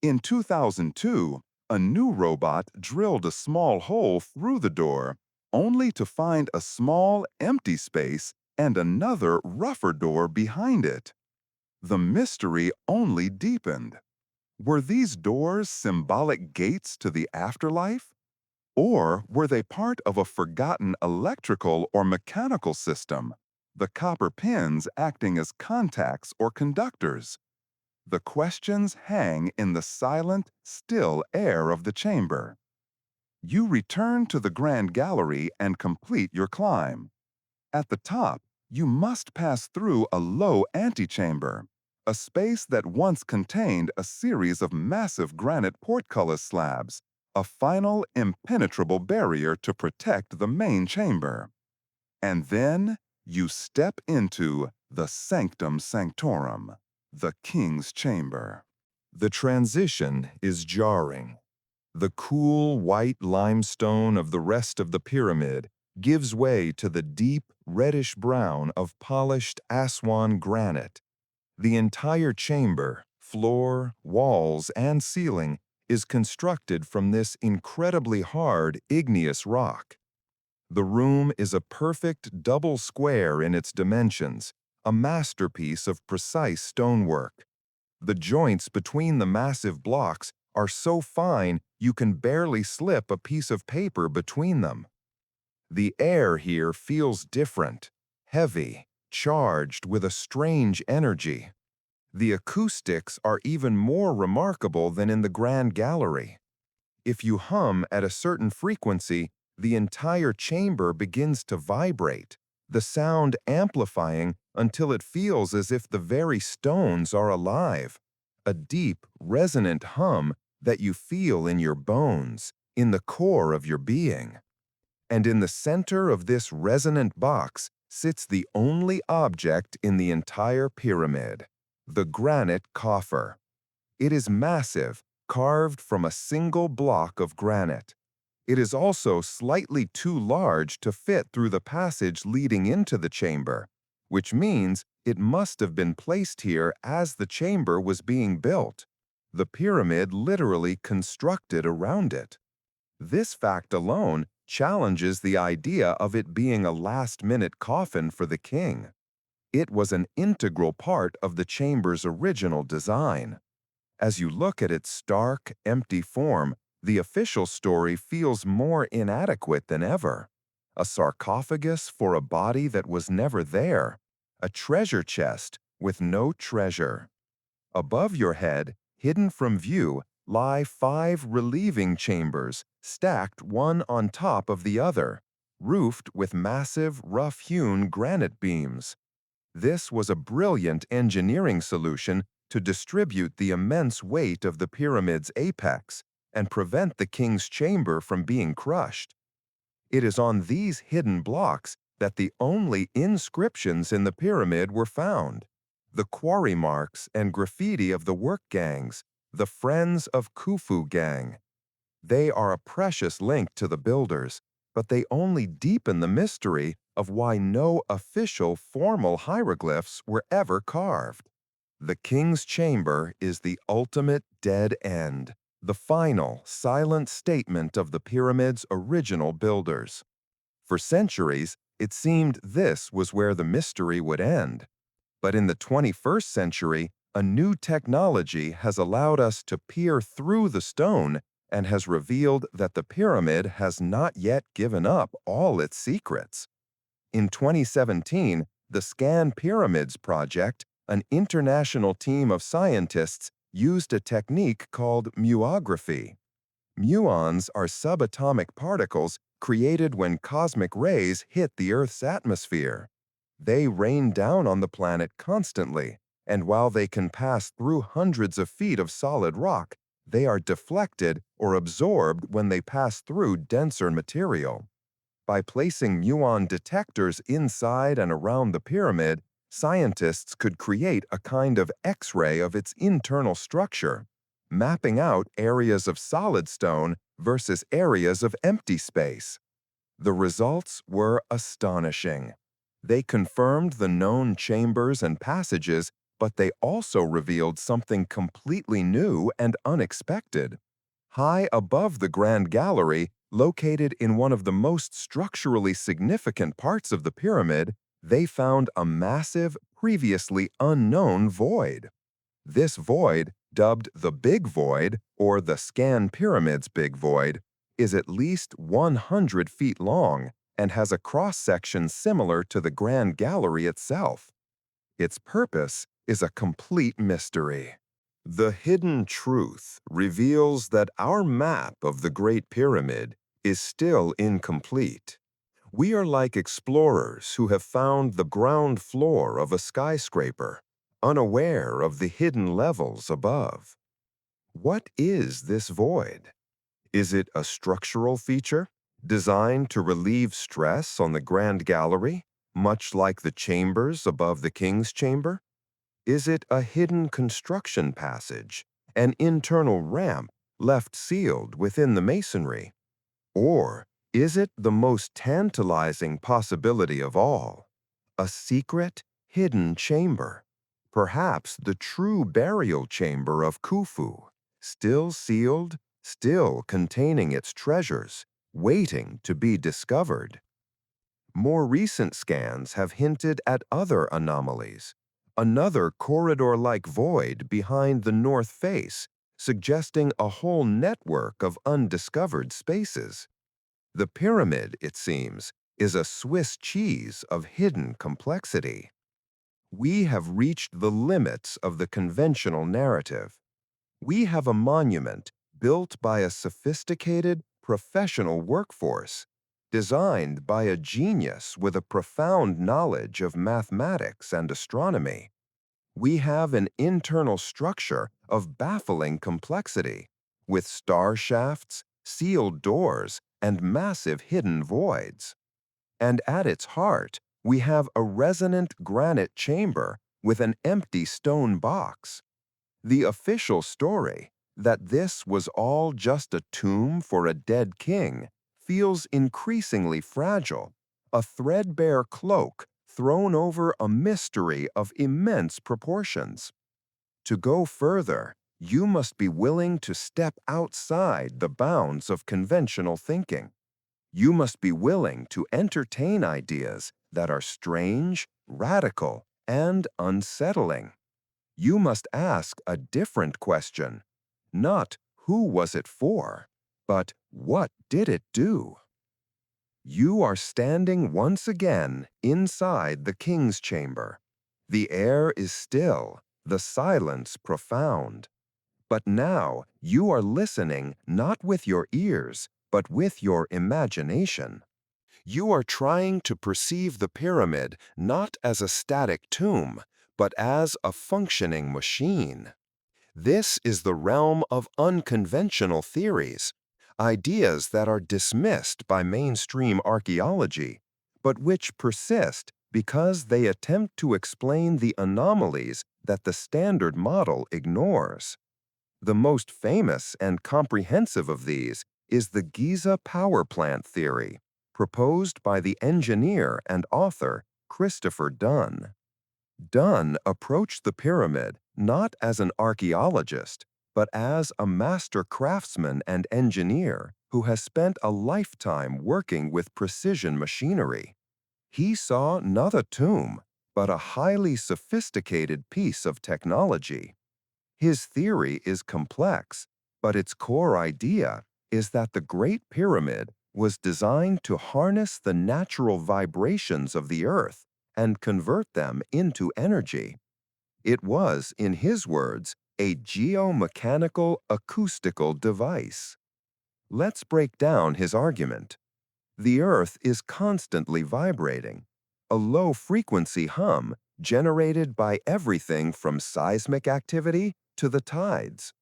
In 2002, a new robot drilled a small hole through the door, only to find a small, empty space and another, rougher door behind it. The mystery only deepened. Were these doors symbolic gates to the afterlife? Or were they part of a forgotten electrical or mechanical system, the copper pins acting as contacts or conductors? The questions hang in the silent, still air of the chamber. You return to the Grand Gallery and complete your climb. At the top, you must pass through a low antechamber, a space that once contained a series of massive granite portcullis slabs, a final impenetrable barrier to protect the main chamber. And then you step into the Sanctum Sanctorum, the king's chamber. The transition is jarring. The cool white limestone of the rest of the pyramid gives way to the deep reddish-brown of polished Aswan granite. The entire chamber, floor, walls, and ceiling is constructed from this incredibly hard igneous rock. The room is a perfect double square in its dimensions, a masterpiece of precise stonework. The joints between the massive blocks are so fine you can barely slip a piece of paper between them. The air here feels different, heavy, charged with a strange energy. The acoustics are even more remarkable than in the Grand Gallery. If you hum at a certain frequency, the entire chamber begins to vibrate, the sound amplifying until it feels as if the very stones are alive. A deep, resonant hum that you feel in your bones, in the core of your being. And in the center of this resonant box sits the only object in the entire pyramid, the granite coffer. It is massive, carved from a single block of granite. It is also slightly too large to fit through the passage leading into the chamber, which means it must have been placed here as the chamber was being built. The pyramid literally constructed around it. This fact alone challenges the idea of it being a last-minute coffin for the king. It was an integral part of the chamber's original design. As you look at its stark, empty form,
The official story feels more inadequate than ever. A sarcophagus for a body that was never there. A treasure chest with no treasure. Above your head, hidden from view, lie 5 relieving chambers, stacked one on top of the other, roofed with massive, rough-hewn granite beams. This was a brilliant engineering solution to distribute the immense weight of the pyramid's apex and prevent the king's chamber from being crushed. It is on these hidden blocks that the only inscriptions in the pyramid were found. The quarry marks and graffiti of the work gangs, the Friends of Khufu gang. They are a precious link to the builders, but they only deepen the mystery of why no official formal hieroglyphs were ever carved. The king's chamber is the ultimate dead end, the final, silent statement of the pyramid's original builders. For centuries, it seemed this was where the mystery would end. But in the 21st century, a new technology has allowed us to peer through the stone and has revealed that the pyramid has not yet given up all its secrets. In 2017, the Scan Pyramids Project, an international team of scientists, used a technique called muography. Muons are subatomic particles created when cosmic rays hit the Earth's atmosphere. They rain down on the planet constantly, and while they can pass through hundreds of feet of solid rock, they are deflected or absorbed when they pass through denser material. By placing muon detectors inside and around the pyramid, scientists could create a kind of X-ray of its internal structure, mapping out areas of solid stone versus areas of empty space. The results were astonishing. They confirmed the known chambers and passages, but they also revealed something completely new and unexpected. High above the Grand Gallery, located in one of the most structurally significant parts of the pyramid, they found a massive, previously unknown void. This void, dubbed the Big Void, or the Scan Pyramid's Big Void, is at least 100 feet long and has a cross-section similar to the Grand Gallery itself. Its purpose is a complete mystery. The hidden truth reveals that our map of the Great Pyramid is still incomplete. We are like explorers who have found the ground floor of a skyscraper, unaware of the hidden levels above. What is this void? Is it a structural feature designed to relieve stress on the Grand Gallery, much like the chambers above the King's Chamber? Is it a hidden construction passage, an internal ramp left sealed within the masonry? Or is it the most tantalizing possibility of all, a secret, hidden chamber, perhaps the true burial chamber of Khufu, still sealed, still containing its treasures, waiting to be discovered? More recent scans have hinted at other anomalies, another corridor-like void behind the north face, suggesting a whole network of undiscovered spaces. The pyramid, it seems, is a Swiss cheese of hidden complexity. We have reached the limits of the conventional narrative. We have a monument built by a sophisticated, professional workforce, designed by a genius with a profound knowledge of mathematics and astronomy. We have an internal structure of baffling complexity, with star shafts, sealed doors, and massive hidden voids. And at its heart, we have a resonant granite chamber with an empty stone box. The official story, that this was all just a tomb for a dead king, feels increasingly fragile, a threadbare cloak thrown over a mystery of immense proportions. To go further, you must be willing to step outside the bounds of conventional thinking. You must be willing to entertain ideas that are strange, radical, and unsettling. You must ask a different question, not who was it for, But what did it do? You are standing once again inside the king's chamber. The air is still, the silence profound. But now you are listening not with your ears, but with your imagination. You are trying to perceive the pyramid not as a static tomb, but as a functioning machine. This is the realm of unconventional theories, ideas that are dismissed by mainstream archaeology, but which persist because they attempt to explain the anomalies that the standard model ignores. The most famous and comprehensive of these is the Giza power plant theory, proposed by the engineer and author Christopher Dunn. Dunn approached the pyramid not as an archaeologist, but as a master craftsman and engineer who has spent a lifetime working with precision machinery. He saw not a tomb, but a highly sophisticated piece of technology. His theory is complex, but its core idea is that the Great Pyramid was designed to harness the natural vibrations of the Earth and convert them into energy. It was, in his words, a geomechanical acoustical device. Let's break down his argument. The Earth is constantly vibrating, a low-frequency hum generated by everything from seismic activity to the tides.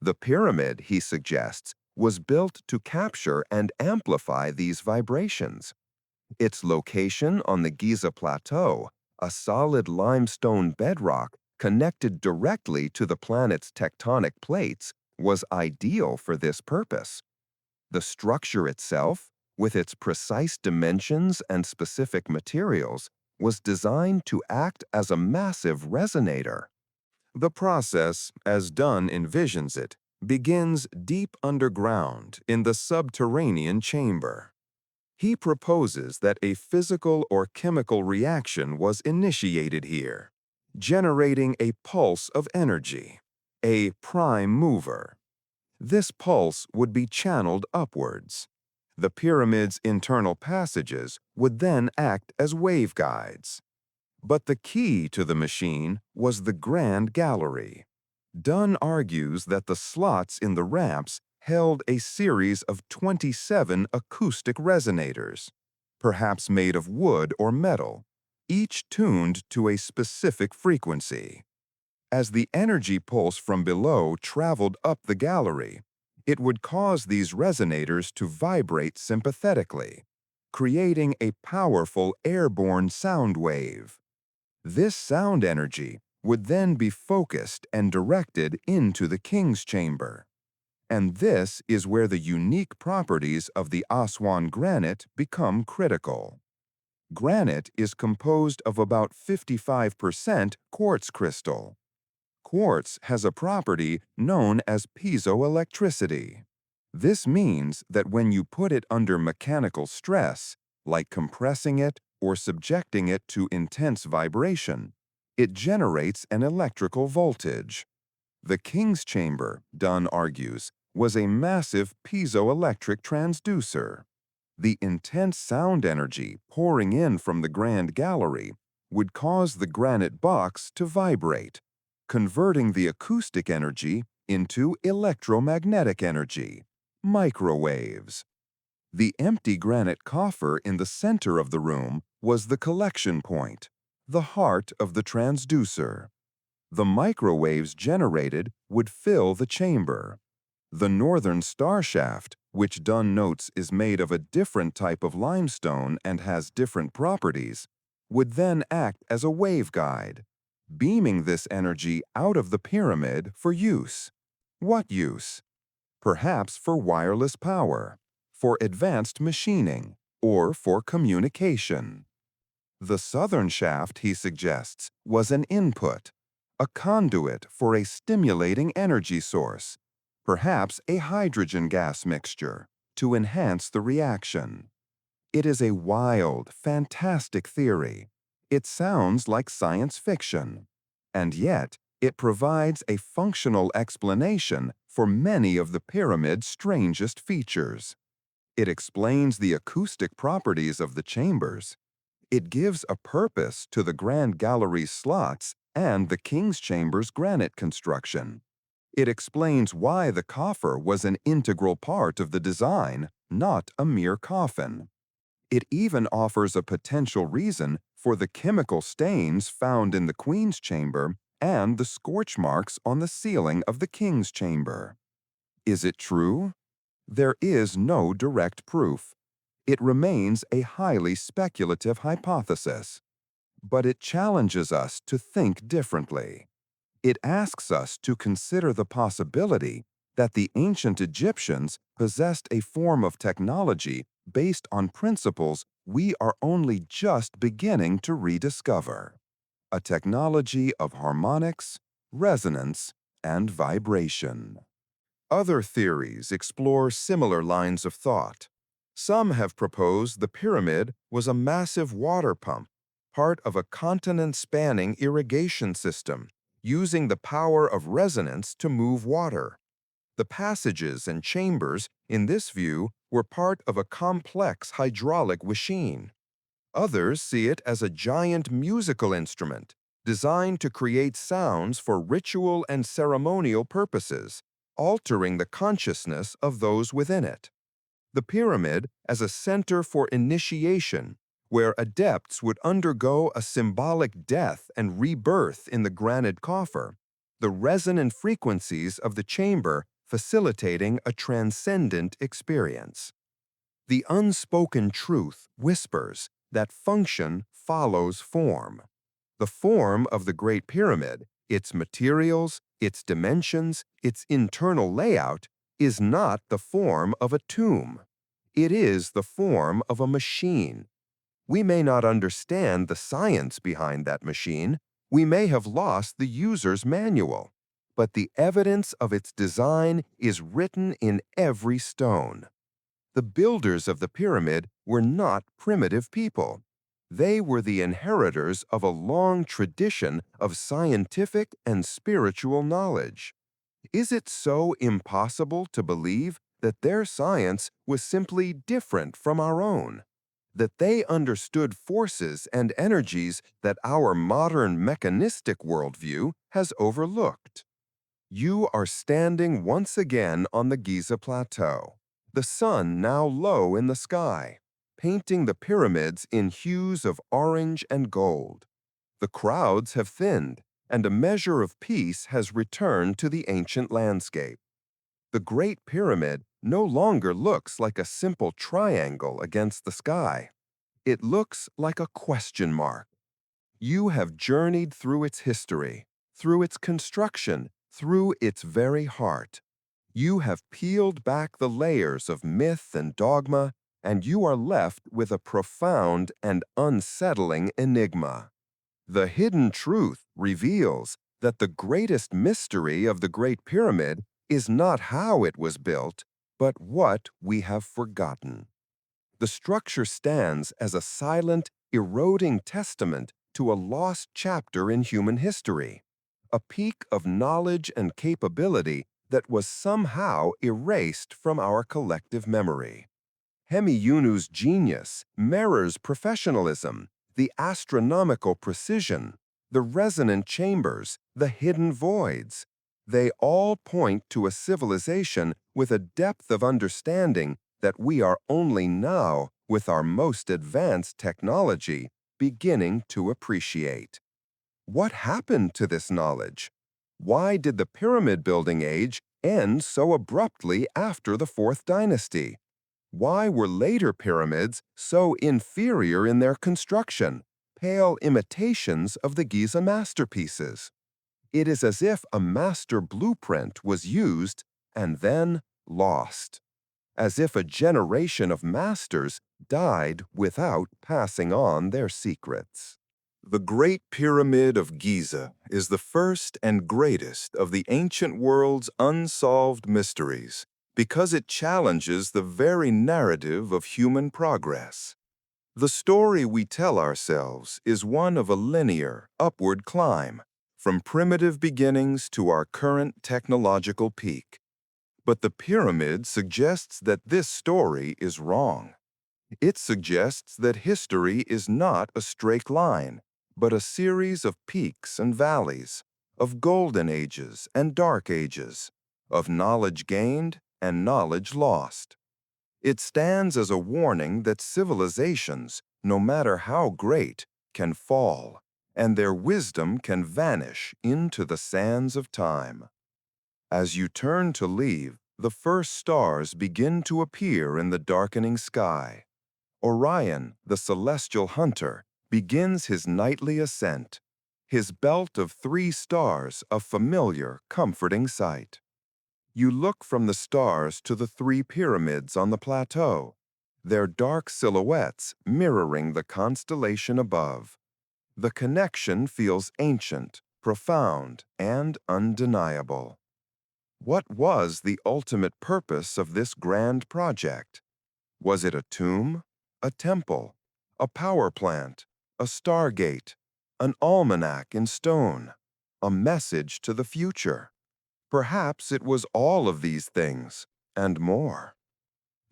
The pyramid, he suggests, was built to capture and amplify these vibrations. Its location on the Giza Plateau, a solid limestone bedrock connected directly to the planet's tectonic plates, was ideal for this purpose. The structure itself, with its precise dimensions and specific materials, was designed to act as a massive resonator.
The process, as Dunn envisions it, begins deep underground in the subterranean chamber. He proposes that a physical or chemical reaction was initiated here, generating a pulse of energy, a prime mover. This pulse would be channeled upwards. The pyramid's internal passages would then act as waveguides. But the key to the machine was the Grand Gallery. Dunn argues that the slots in the ramps held a series of 27 acoustic resonators, perhaps made of wood or metal, each tuned to a specific frequency. As the energy pulse from below traveled up the gallery, it would cause these resonators to vibrate sympathetically, creating a powerful airborne sound wave. This sound energy would then be focused and directed into the king's chamber. And this is where the unique properties of the Aswan granite become critical. Granite is composed of about 55% quartz crystal. Quartz has a property known as piezoelectricity. This means that when you put it under mechanical stress, like compressing it or subjecting it to intense vibration, it generates an electrical voltage. The king's chamber, Dunn argues, was a massive piezoelectric transducer. The intense sound energy pouring in from the grand gallery would cause the granite box to vibrate, converting the acoustic energy into electromagnetic energy, microwaves. The empty granite coffer in the center of the room was the collection point, the heart of the transducer. The microwaves generated would fill the chamber. The northern star shaft, which Dunn notes is made of a different type of limestone and has different properties, would then act as a waveguide, beaming this energy out of the pyramid for use. What use? Perhaps for wireless power, for advanced machining, or for communication. The southern shaft, he suggests, was an input, a conduit for a stimulating energy source, perhaps a hydrogen gas mixture, to enhance the reaction. It is a wild, fantastic theory. It sounds like science fiction. And yet,
It provides a functional explanation for many of the pyramid's strangest features. It explains the acoustic properties of the chambers. It gives a purpose to the Grand Gallery's slots and the King's Chamber's granite construction. It explains why the coffer was an integral part of the design, not a mere coffin. It even offers a potential reason for the chemical stains found in the Queen's Chamber and the scorch marks on the ceiling of the King's Chamber. Is it true? There is no direct proof. It remains a highly speculative hypothesis, but it challenges us to think differently. It asks us to consider the possibility that the ancient Egyptians possessed a form of technology based on principles we are only just beginning to rediscover. A technology of harmonics, resonance, and vibration. Other theories explore similar lines of thought. Some have proposed the pyramid was a massive water pump, part of a continent-spanning irrigation system, using the power of resonance to move water. The passages and chambers, in this view, were part of a complex hydraulic machine. Others see it as a giant musical instrument, designed to create sounds for ritual and ceremonial purposes, altering the consciousness of those within it. The pyramid as a center for initiation, where adepts would undergo a symbolic death and rebirth in the granite coffer, the resonant frequencies of the chamber facilitating a transcendent experience. The unspoken truth whispers that function follows form. The form of the Great Pyramid, its materials, its dimensions, its internal layout, is not the form of a tomb. It is the form of a machine. We may not understand the science behind that machine. We may have lost the user's manual. But the evidence of its design is written in every stone. The builders of the pyramid were not primitive people. They were the inheritors of a long tradition of scientific and spiritual knowledge. Is it so impossible to believe that their science was simply different from our own? That they understood forces and energies that our modern mechanistic worldview has overlooked? You are standing once again on the Giza Plateau, the sun now low in the sky, painting the pyramids in hues of orange and gold. The crowds have thinned, and a measure of peace has returned to the ancient landscape. The Great Pyramid no longer looks like a simple triangle against the sky. It looks like a question mark. You have journeyed through its history, through its construction, through its very heart. You have peeled back the layers of myth and dogma, and you are left with a profound and unsettling enigma. The hidden truth reveals that the greatest mystery of the Great Pyramid is not how it was built, but what we have forgotten. The structure stands as a silent, eroding testament to a lost chapter in human history, a peak of knowledge and capability that was somehow erased from our collective memory. Hemiyunu's genius mirrors professionalism, the astronomical precision, the resonant chambers, the hidden voids. They all point to a civilization with a depth of understanding that we are only now, with our most advanced technology, beginning to appreciate. What happened to this knowledge? Why did the pyramid building age end so abruptly after the Fourth Dynasty? Why were later pyramids so inferior in their construction, pale imitations of the Giza masterpieces? It is as if a master blueprint was used and then lost, as if a generation of masters died without passing on their secrets.
The Great Pyramid of Giza is the first and greatest of the ancient world's unsolved mysteries because it challenges the very narrative of human progress. The story we tell ourselves is one of a linear, upward climb,
from primitive beginnings to our current technological peak. But the pyramid suggests that this story is wrong. It suggests that history is not a straight line, but a series of peaks and valleys, of golden ages and dark ages, of knowledge gained and knowledge lost. It stands as a warning that civilizations, no matter how great, can fall, and their wisdom can vanish into the sands of time. As you turn to leave, the first stars begin to appear in the darkening sky. Orion, the celestial hunter, begins his nightly ascent, his belt of 3 stars a familiar, comforting sight. You look from the stars to the 3 pyramids on the plateau, their dark silhouettes mirroring the constellation above. The connection feels ancient, profound, and undeniable. What was the ultimate purpose of this grand project? Was it a tomb, a temple, a power plant, a stargate, an almanac in stone, a message to the future? Perhaps it was all of these things, and more.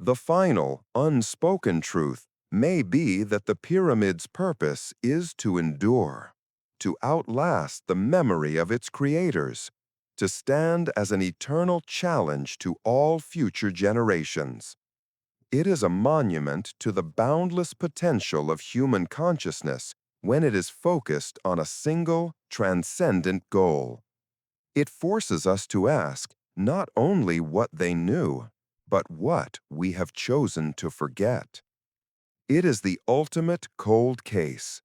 The final, unspoken truth may be that the pyramid's purpose is to endure, to outlast the memory of its creators, to stand as an eternal challenge to all future generations. It is a monument to the boundless potential of human consciousness when it is focused on a single, transcendent goal. It forces us to ask not only what they knew, but what we have chosen to forget. It is the ultimate cold case,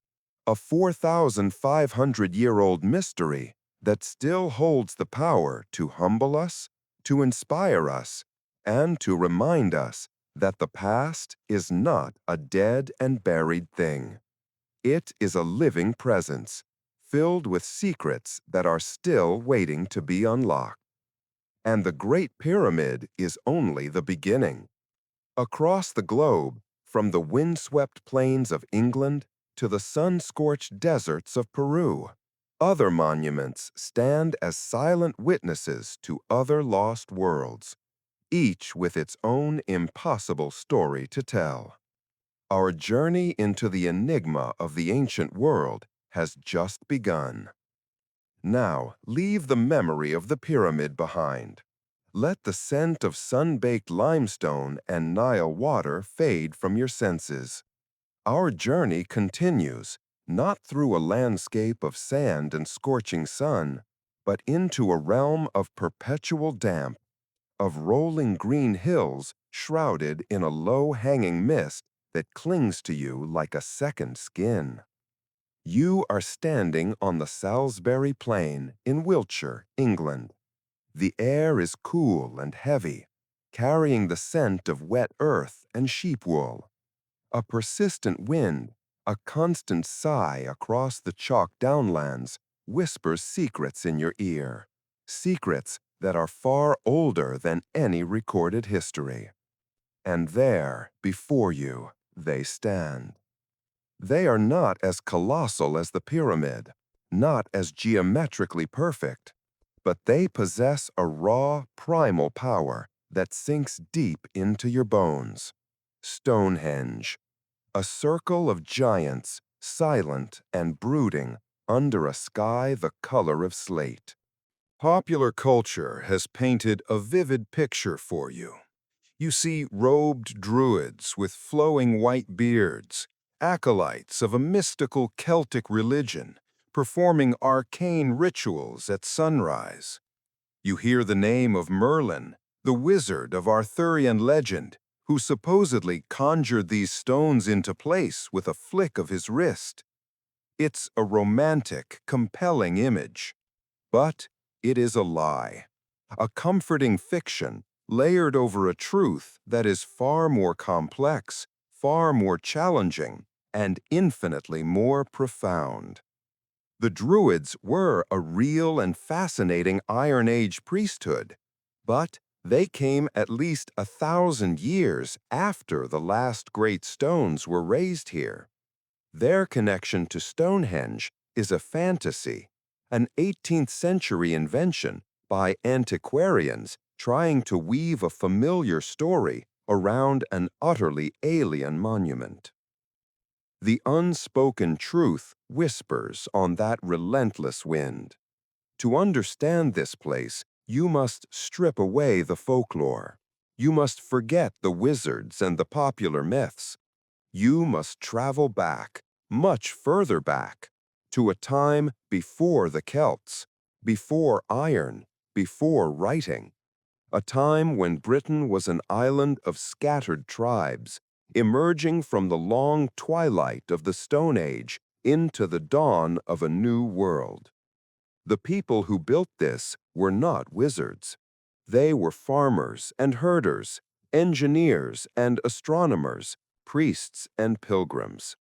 a 4,500-year-old mystery that still holds the power to humble us, to inspire us, and to remind us that the past is not a dead and buried thing. It is a living presence, filled with secrets that are still waiting to be unlocked. And the Great Pyramid is only the beginning. Across the globe, from the windswept plains of England to the sun-scorched deserts of Peru, other monuments stand as silent witnesses to other lost worlds, each with its own impossible story to tell. Our journey into the enigma of the ancient world has just begun. Now, leave the memory of the pyramid behind. Let the scent of sun-baked limestone and Nile water fade from your senses. Our journey continues, not through a landscape of sand and scorching sun, but into a realm of perpetual damp, of rolling green hills shrouded in a low-hanging mist that clings to you like a second skin. You are standing on the Salisbury Plain in Wiltshire, England. The air is cool and heavy, carrying the scent of wet earth and sheep wool. A persistent wind, a constant sigh across the chalk downlands, whispers secrets in your ear, secrets that are far older than any recorded history. And there, before you, they stand. They are not as colossal as the pyramid, not as geometrically perfect, but they possess a raw, primal power that sinks deep into your bones. Stonehenge, a circle of giants, silent and brooding, under a sky the color of slate. Popular culture has painted a vivid picture for you. You see robed druids with flowing white beards, acolytes of a mystical Celtic religion, performing arcane rituals at sunrise. You hear the name of Merlin, the wizard of Arthurian legend, who supposedly conjured these stones into place with a flick of his wrist. It's a romantic, compelling image. But it is a lie, a comforting fiction layered over a truth that is far more complex, far more challenging, and infinitely more profound. The Druids were a real and fascinating Iron Age priesthood, but they came at least 1,000 years after the last great stones were raised here. Their connection to Stonehenge is a fantasy, an 18th century invention by antiquarians trying to weave a familiar story around an utterly alien monument. The unspoken truth whispers on that relentless wind. To understand this place, you must strip away the folklore. You must forget the wizards and the popular myths. You must travel back, much further back, to a time before the Celts, before iron, before writing, a time when Britain was an island of scattered tribes, emerging from the long twilight of the Stone Age into the dawn of a new world. The people who built this were not wizards. They were farmers and herders, engineers and astronomers, priests and pilgrims.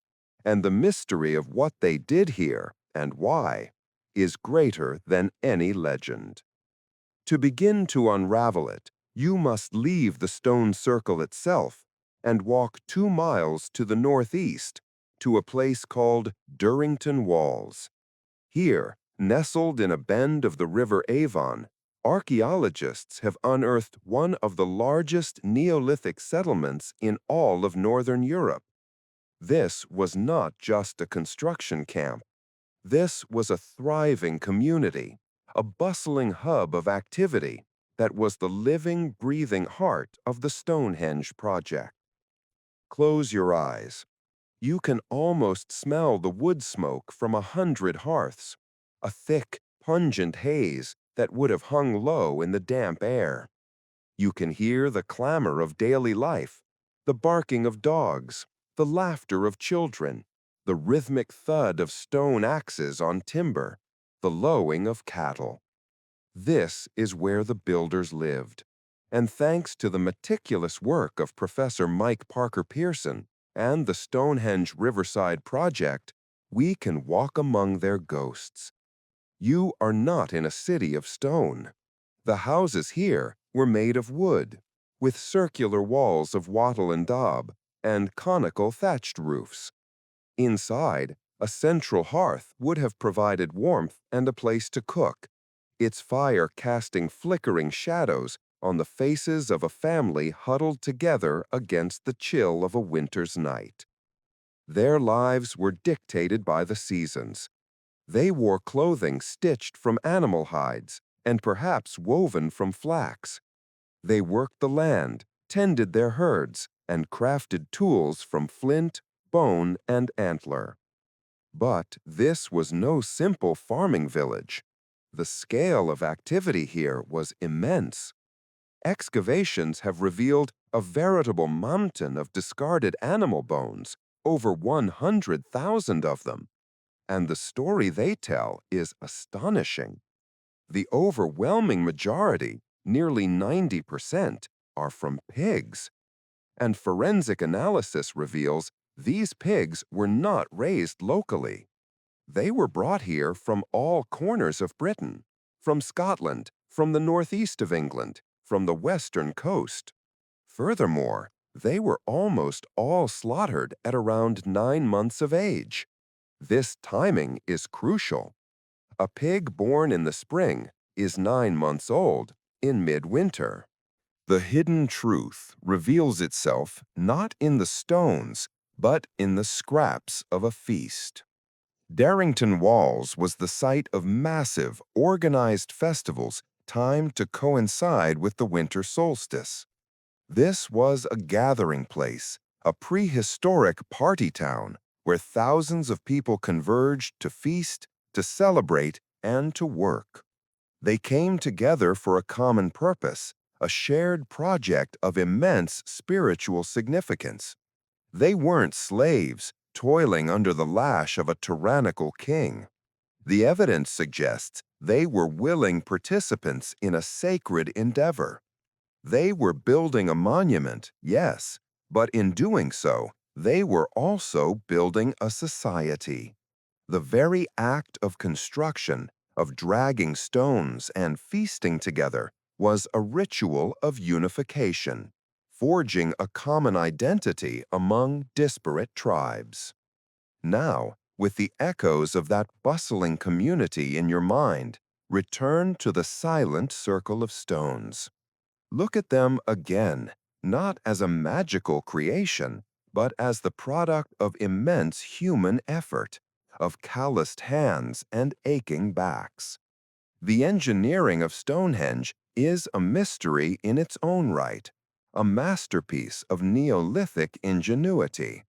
And the mystery of what they did here and why is greater than any legend. To begin to unravel it, you must leave the stone circle itself and walk 2 miles to the northeast to a place called Durrington Walls. Here, nestled in a bend of the River Avon, archaeologists have unearthed one of the largest Neolithic settlements in all of Northern Europe. This was not just a construction camp. This was a thriving community, a bustling hub of activity that was the living, breathing heart of the Stonehenge project. Close your eyes. You can almost smell the wood smoke from 100 hearths, a thick, pungent haze that would have hung low in the damp air. You can hear the clamor of daily life, the barking of dogs, the laughter of children, the rhythmic thud of stone axes on timber, the lowing of cattle. This is where the builders lived. And thanks to the meticulous work of Professor Mike Parker Pearson and the Stonehenge Riverside Project, we can walk among their ghosts. You are not in a city of stone. The houses here were made of wood, with circular walls of wattle and daub and conical thatched roofs. Inside, a central hearth would have provided warmth and a place to cook, its fire casting flickering shadows on the faces of a family huddled together against the chill of a winter's night. Their lives were dictated by the seasons. They wore clothing stitched from animal hides and perhaps woven from flax. They worked the land, tended their herds, and crafted tools from flint, bone, and antler. But this was no simple farming village. The scale of activity here was immense. Excavations have revealed a veritable mountain of discarded animal bones, over 100,000 of them. And the story they tell is astonishing. The overwhelming majority, nearly 90%, are from pigs. And forensic analysis reveals these pigs were not raised locally. They were brought here from all corners of Britain, from Scotland, from the northeast of England, from the western coast. Furthermore, they were almost all slaughtered at around 9 months of age. This timing is crucial. A pig born in the spring is 9 months old in midwinter. The hidden truth reveals itself not in the stones, but in the scraps of a feast. Darrington Walls was the site of massive, organized festivals timed to coincide with the winter solstice. This was a gathering place, a prehistoric party town where thousands of people converged to feast, to celebrate, and to work. They came together for a common purpose, a shared project of immense spiritual significance. They weren't slaves, toiling under the lash of a tyrannical king. The evidence suggests they were willing participants in a sacred endeavor. They were building a monument, yes, but in doing so, they were also building a society. The very act of construction, of dragging stones and feasting together, was a ritual of unification, forging a common identity among disparate tribes. Now, With the echoes of that bustling community in your mind, return to the silent circle of stones. Look at them again, not as a magical creation, but as the product of immense human effort, of calloused hands and aching backs. The engineering of Stonehenge is a mystery in its own right, a masterpiece of Neolithic ingenuity.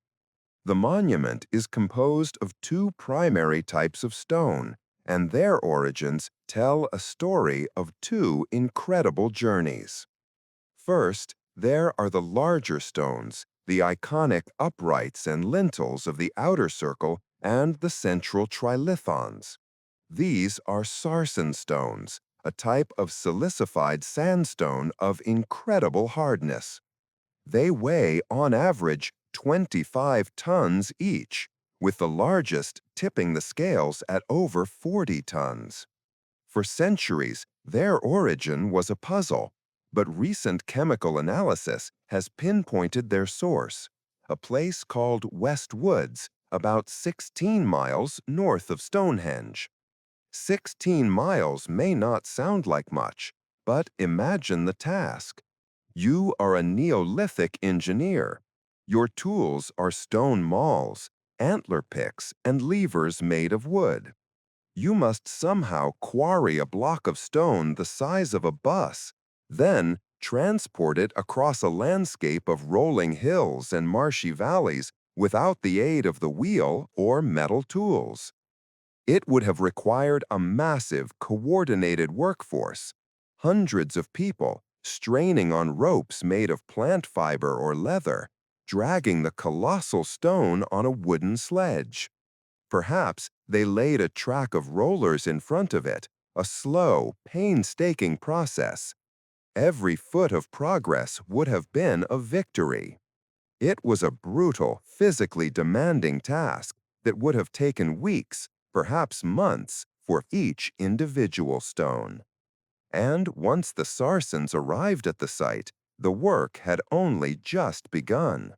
The monument is composed of two primary types of stone, and their origins tell a story of two incredible journeys. First, there are the larger stones, the iconic uprights and lintels of the outer circle and the central trilithons. These are sarsen stones, a type of silicified sandstone of incredible hardness. They weigh, on average, 25 tons each, with the largest tipping the scales at over 40 tons. For centuries, their origin was a puzzle, but recent chemical analysis has pinpointed their source, a place called West Woods, about 16 miles north of Stonehenge. 16 miles may not sound like much, but imagine the task. You are a Neolithic engineer. Your tools are stone mauls, antler picks, and levers made of wood. You must somehow quarry a block of stone the size of a bus, then transport it across a landscape of rolling hills and marshy valleys without the aid of the wheel or metal tools. It would have required a massive, coordinated workforce, hundreds of people straining on ropes made of plant fiber or leather, dragging the colossal stone on a wooden sledge. Perhaps they laid a track of rollers in front of it, a slow, painstaking process. Every foot of progress would have been a victory. It was a brutal, physically demanding task that would have taken weeks, perhaps months, for each individual stone. And once the Sarsens arrived at the site, the work had only just begun.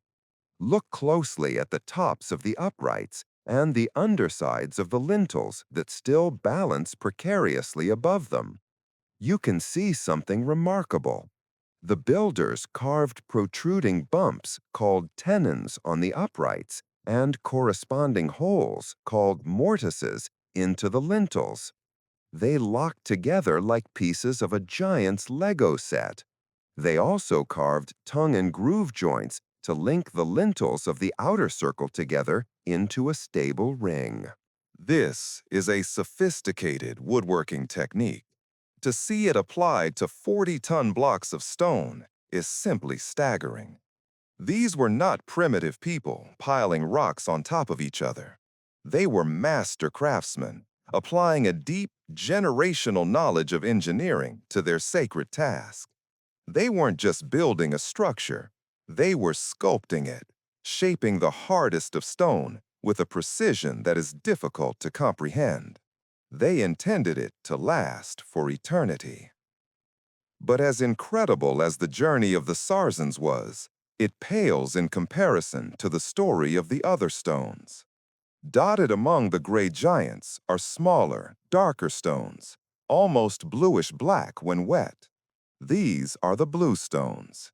Look closely at the tops of the uprights and the undersides of the lintels that still balance precariously above them. You can see something remarkable. The builders carved protruding bumps called tenons on the uprights and corresponding holes called mortices into the lintels. They locked together like pieces of a giant's Lego set. They also carved tongue and groove joints to link the lintels of the outer circle together into a stable ring.
This is a sophisticated woodworking technique. To see it applied to 40-ton blocks of stone is simply staggering. These were not primitive people piling rocks on top of each other. They were master craftsmen, applying a deep, generational knowledge of engineering to their sacred task. They weren't just building a structure, they were sculpting it, shaping the hardest of stone with a precision that is difficult to comprehend. They intended it to last for eternity. But as incredible as the journey of the Sarzens was, it pales in comparison to the story of the other stones. Dotted among the gray giants are smaller, darker stones, almost bluish-black when wet. These are the blue stones.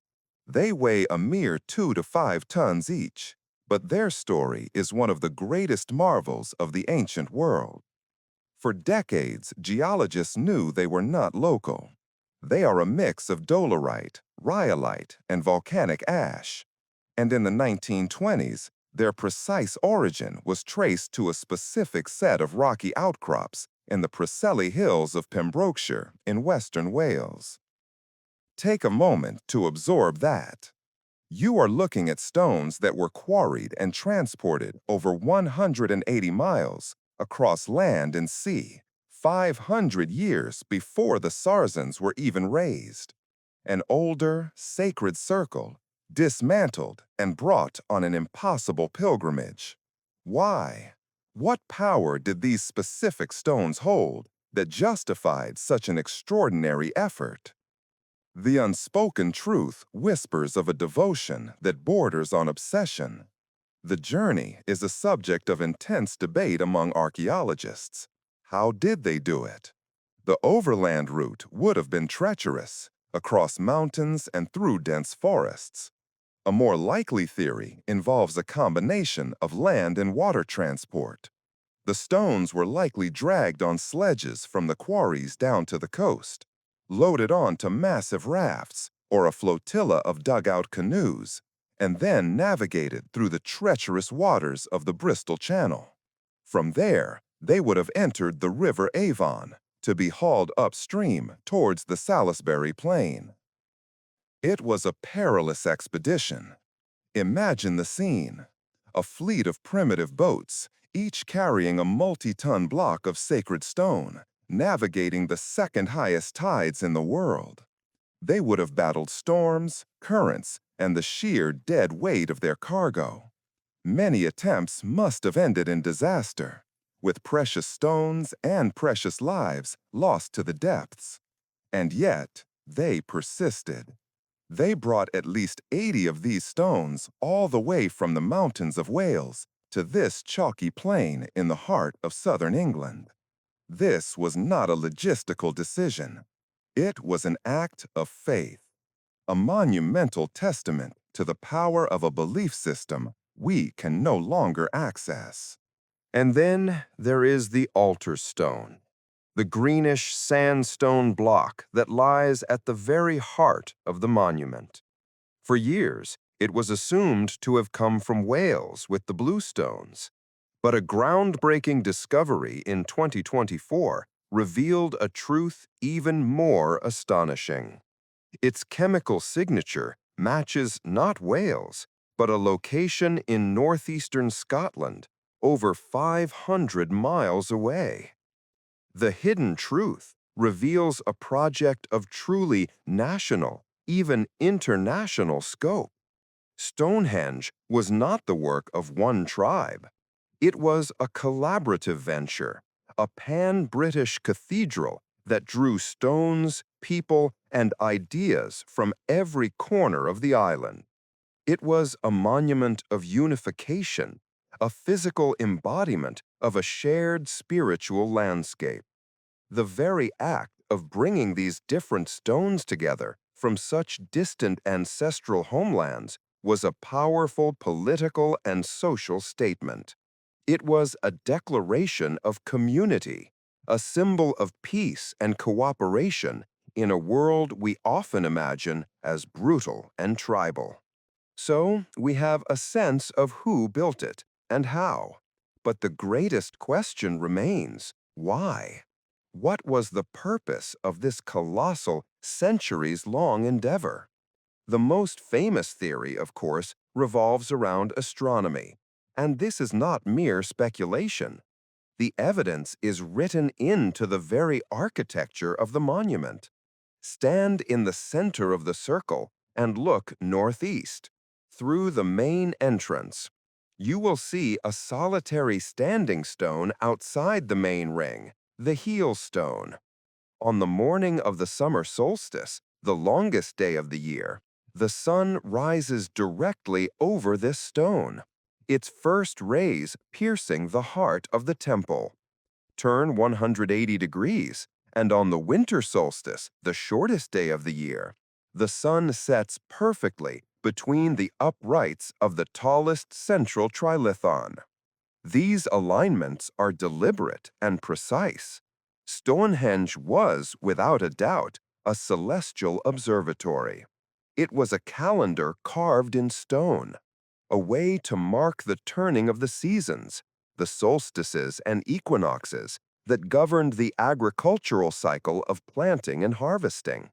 They weigh a mere 2 to 5 tons each, but their story is one of the greatest marvels of the ancient world. For decades, geologists knew they were not local. They are a mix of dolerite, rhyolite, and volcanic ash. And in the 1920s, their precise origin was traced to a specific set of rocky outcrops in the Preseli Hills of Pembrokeshire in western Wales. Take a moment to absorb that. You are looking at stones that were quarried and transported over 180 miles across land and sea, 500 years before the Sarzens were even raised. An older, sacred circle, dismantled and brought on an impossible pilgrimage. Why? What power did these specific stones hold that justified such an extraordinary effort? The unspoken truth whispers of a devotion that borders on obsession. The journey is a subject of intense debate among archaeologists. How did they do it? The overland route would have been treacherous, across mountains and through dense forests. A more likely theory involves a combination of land and water transport. The stones were likely dragged on sledges from the quarries down to the coast, loaded onto massive rafts or a flotilla of dugout canoes, and then navigated through the treacherous waters of the Bristol Channel. From there, they would have entered the River Avon to be hauled upstream towards the Salisbury Plain. It was a perilous expedition. Imagine the scene. A fleet of primitive boats, each carrying a multi-ton block of sacred stone, navigating the second highest tides in the world. They would have battled storms, currents, and the sheer dead weight of their cargo. Many attempts must have ended in disaster, with precious stones and precious lives lost to the depths. And yet, they persisted. They brought at least 80 of these stones all the way from the mountains of Wales to this chalky plain in the heart of southern England. This was not a logistical decision. It was an act of faith, a monumental testament to the power of a belief system we can no longer access.
And then there is the altar stone, the greenish sandstone block that lies at the very heart of the monument. For years, it was assumed to have come from Wales with the bluestones. But a groundbreaking discovery in 2024 revealed a truth even more astonishing. Its chemical signature matches not Wales, but a location in northeastern Scotland, over 500 miles away. The hidden truth reveals a project of truly national, even international scope. Stonehenge was not the work of one tribe. It was a collaborative venture, a pan-British cathedral that drew stones, people, and ideas from every corner of the island. It was a monument of unification, a physical embodiment of a shared spiritual landscape. The very act of bringing these different stones together from such distant ancestral homelands was a powerful political and social statement. It was a declaration of community, a symbol of peace and cooperation in a world we often imagine as brutal and tribal. So we have a sense of who built it and how. But the greatest question remains, why? What was the purpose of this colossal, centuries-long endeavor? The most famous theory, of course, revolves around astronomy. And this is not mere speculation. The evidence is written into the very architecture of the monument. Stand in the center of the circle and look northeast. Through the main entrance, you will see a solitary standing stone outside the main ring, the heel stone. On the morning of the summer solstice, the longest day of the year, the sun rises directly over this stone, its first rays piercing the heart of the temple. Turn 180 degrees, and on the winter solstice, the shortest day of the year, the sun sets perfectly between the uprights of the tallest central trilithon. These alignments are deliberate and precise. Stonehenge was, without a doubt, a celestial observatory. It was a calendar carved in stone, a way to mark the turning of the seasons, the solstices and equinoxes that governed the agricultural cycle of planting and harvesting.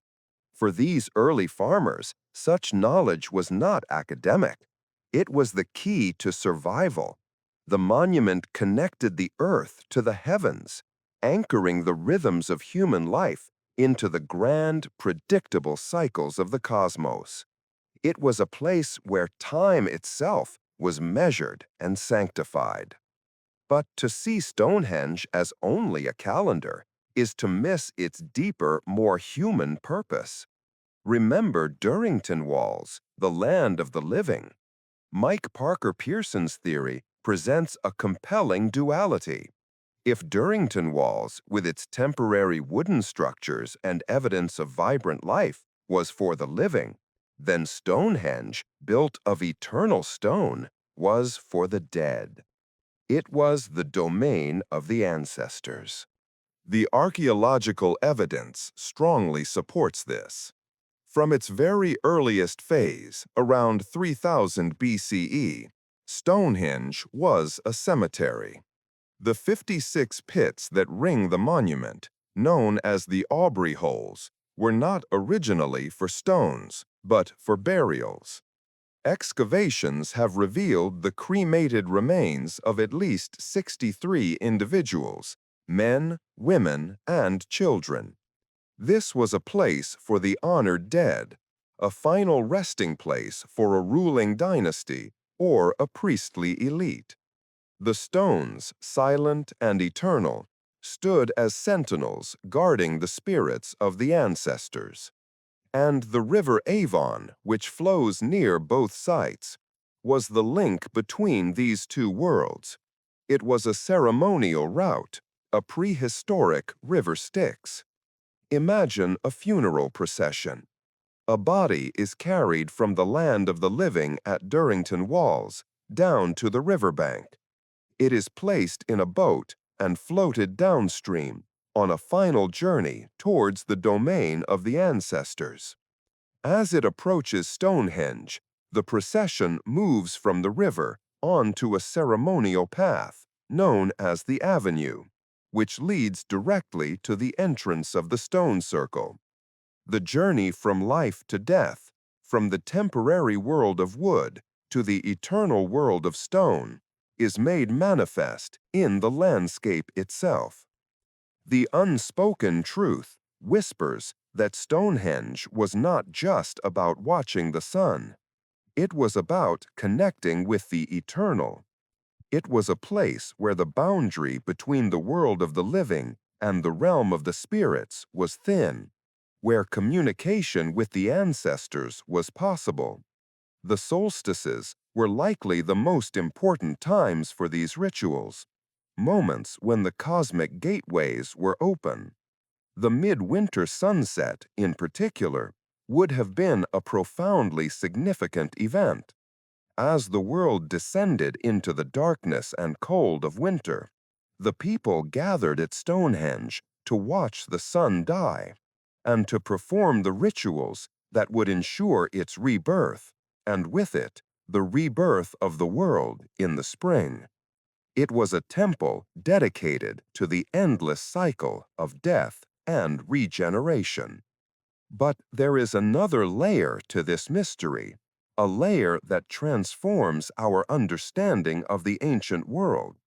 For these early farmers, such knowledge was not academic. It was the key to survival. The monument connected the earth to the heavens, anchoring the rhythms of human life into the grand, predictable cycles of the cosmos. It was a place where time itself was measured and sanctified. But to see Stonehenge as only a calendar is to miss its deeper, more human purpose. Remember Durrington Walls, the land of the living. Mike Parker Pearson's theory presents a compelling duality. If Durrington Walls, with its temporary wooden structures and evidence of vibrant life, was for the living, then Stonehenge, built of eternal stone, was for the dead. It was the domain of the ancestors.
The archaeological evidence strongly supports this. From its very earliest phase, around 3000 BCE, Stonehenge was a cemetery. The 56 pits that ring the monument, known as the Aubrey Holes, were not originally for stones, but for burials. Excavations have revealed the cremated remains of at least 63 individuals, men, women, and children. This was a place for the honored dead, a final resting place for a ruling dynasty or a priestly elite. The stones, silent and eternal, stood as sentinels guarding the spirits of the ancestors. And the river Avon, which flows near both sites, was the link between these two worlds. It was a ceremonial route, a prehistoric river Styx. Imagine a funeral procession. A body is carried from the land of the living at Durrington Walls down to the riverbank. It is placed in a boat and floated downstream on a final journey towards the domain of the ancestors. As it approaches Stonehenge, the procession moves from the river onto a ceremonial path known as the Avenue, which leads directly to the entrance of the stone circle. The journey from life to death, from the temporary world of wood to the eternal world of stone, is made manifest in the landscape itself. The unspoken truth whispers that Stonehenge was not just about watching the sun. It was about connecting with the eternal. It was a place where the boundary between the world of the living and the realm of the spirits was thin, where communication with the ancestors was possible. The solstices were likely the most important times for these rituals, moments when the cosmic gateways were open. The midwinter sunset, in particular, would have been a profoundly significant event. As the world descended into the darkness and cold of winter, the people gathered at Stonehenge to watch the sun die and to perform the rituals that would ensure its rebirth, and with it, the rebirth of the world in the spring. It was a temple dedicated to the endless cycle of death and regeneration. But there is another layer to this mystery, a layer that transforms our understanding of the ancient world.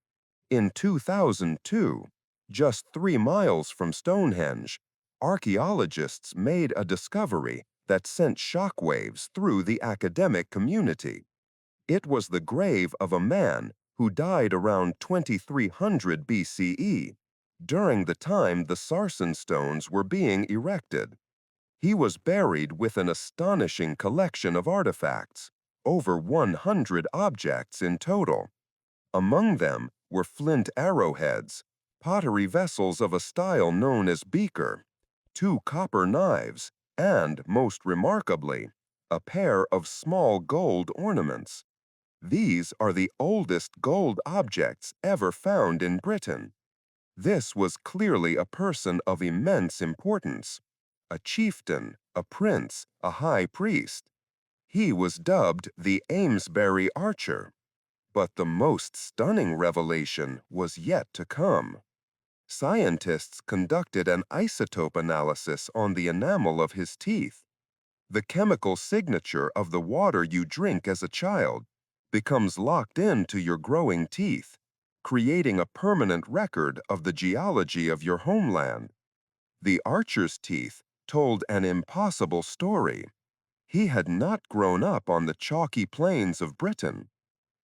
In 2002, just 3 miles from Stonehenge, archaeologists made a discovery that sent shockwaves through the academic community. It was the grave of a man who died around 2300 BCE, during the time the Sarsen stones were being erected. He was buried with an astonishing collection of artifacts, over 100 objects in total. Among them were flint arrowheads, pottery vessels of a style known as beaker, 2 copper knives, and, most remarkably, a pair of small gold ornaments. These are the oldest gold objects ever found in Britain. This was clearly a person of immense importance, a chieftain, a prince, a high priest. He was dubbed the Amesbury Archer. But the most stunning revelation was yet to come. Scientists conducted an isotope analysis on the enamel of his teeth. The chemical signature of the water you drink as a child becomes locked into your growing teeth, creating a permanent record of the geology of your homeland. The archer's teeth told an impossible story. He had not grown up on the chalky plains of Britain.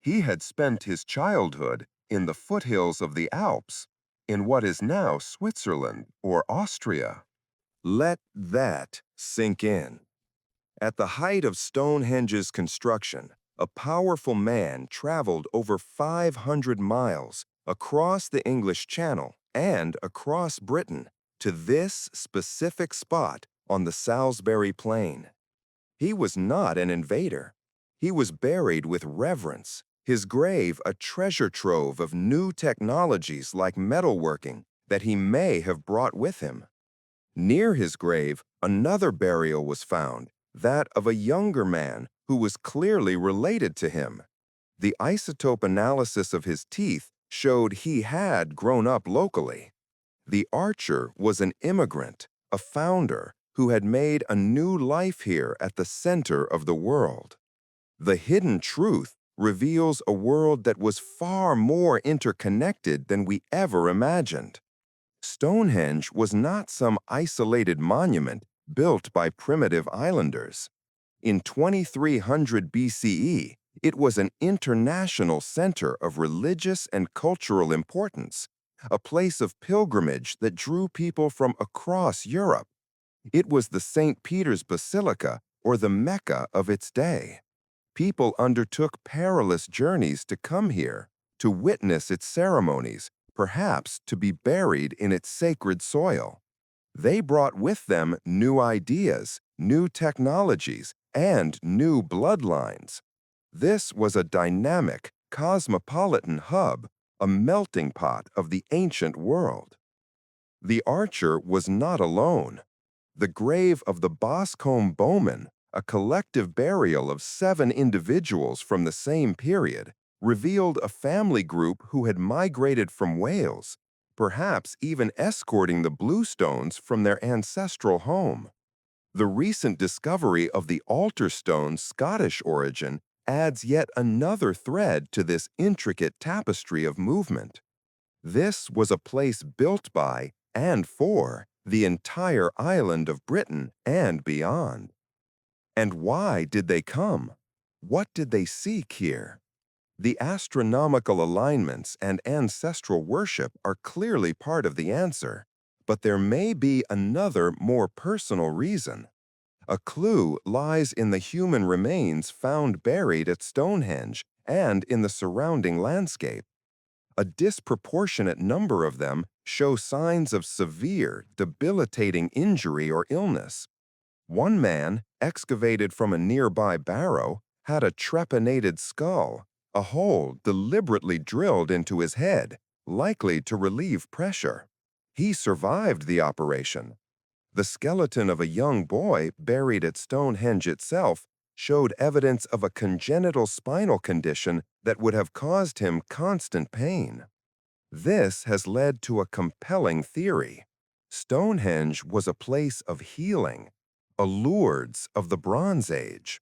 He had spent his childhood in the foothills of the Alps, in what is now Switzerland or Austria. Let that sink in. At the height of Stonehenge's construction,
A powerful man traveled over 500 miles across the English Channel and across Britain to this specific spot on the Salisbury Plain. He was not an invader. He was buried with reverence, his grave a treasure trove of new technologies like metalworking that he may have brought with him. Near his grave, another burial was found, that of a younger man who was clearly related to him. The isotope analysis of his teeth showed he had grown up locally. The archer was an immigrant, a founder, who had made a new life here at the center of the world. The hidden truth reveals a world that was far more interconnected than we ever imagined. Stonehenge was not some isolated monument built by primitive islanders. In 2300 BCE, it was an international center of religious and cultural importance, a place of pilgrimage that drew people from across Europe. It was the St. Peter's Basilica, or the Mecca of its day. People undertook perilous journeys to come here, to witness its ceremonies, perhaps to be buried in its sacred soil. They brought with them new ideas, new technologies, and new bloodlines. This was a dynamic, cosmopolitan hub, a melting pot of the ancient world. The archer was not alone. The grave of the Boscombe Bowmen, a collective burial of 7 individuals from the same period, revealed a family group who had migrated from Wales, perhaps even escorting the Bluestones from their ancestral home. The recent discovery of the altar stone's Scottish origin adds yet another thread to this intricate tapestry of movement. This was a place built by and for the entire island of Britain and beyond. And why did they come? What did they seek here? The astronomical alignments and ancestral worship are clearly part of the answer, but there may be another, more personal reason. A clue lies in the human remains found buried at Stonehenge and in the surrounding landscape. A disproportionate number of them show signs of severe, debilitating injury or illness. One man, excavated from a nearby barrow, had a trepanated skull, a hole deliberately drilled into his head, likely to relieve pressure. He survived the operation. The skeleton of a young boy buried at Stonehenge itself showed evidence of a congenital spinal condition that would have caused him constant pain. This has led to a compelling theory. Stonehenge was a place of healing, a Lourdes of the Bronze Age.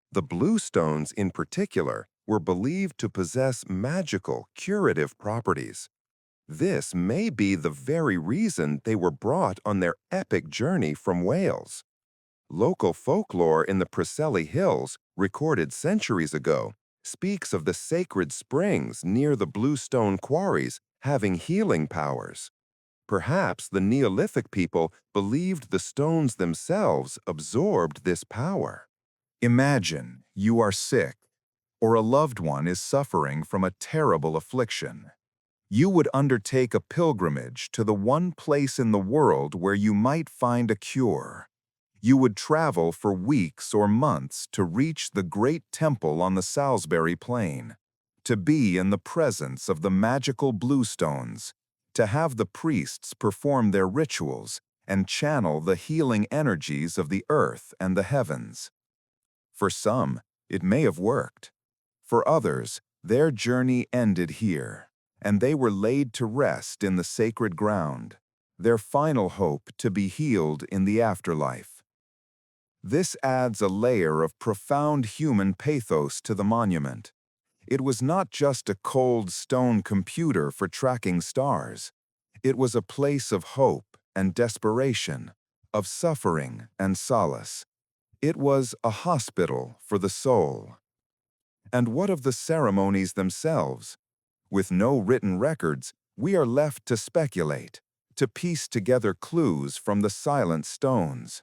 The Bluestones, in particular, were believed to possess magical, curative properties. This may be the very reason they were brought on their epic journey from Wales. Local folklore in the Preseli Hills, recorded centuries ago, speaks of the sacred springs near the Bluestone quarries having healing powers. Perhaps the Neolithic people believed the stones themselves absorbed this power.
Imagine you are sick, or a loved one is suffering from a terrible affliction. You would undertake a pilgrimage to the one place in the world where you might find a cure. You would travel for weeks or months to reach the great temple on the Salisbury Plain, to be in the presence of the magical Bluestones, to have the priests perform their rituals and channel the healing energies of the earth and the heavens. For some, it may have worked. For others, their journey ended here, and they were laid to rest in the sacred ground, their final hope to be healed in the afterlife. This adds a layer of profound human pathos to the monument. It was not just a cold stone computer for tracking stars. It was a place of hope and desperation, of suffering and solace. It was a hospital for the soul. And what of the ceremonies themselves? With no written records, we are left to speculate, to piece together clues from the silent stones.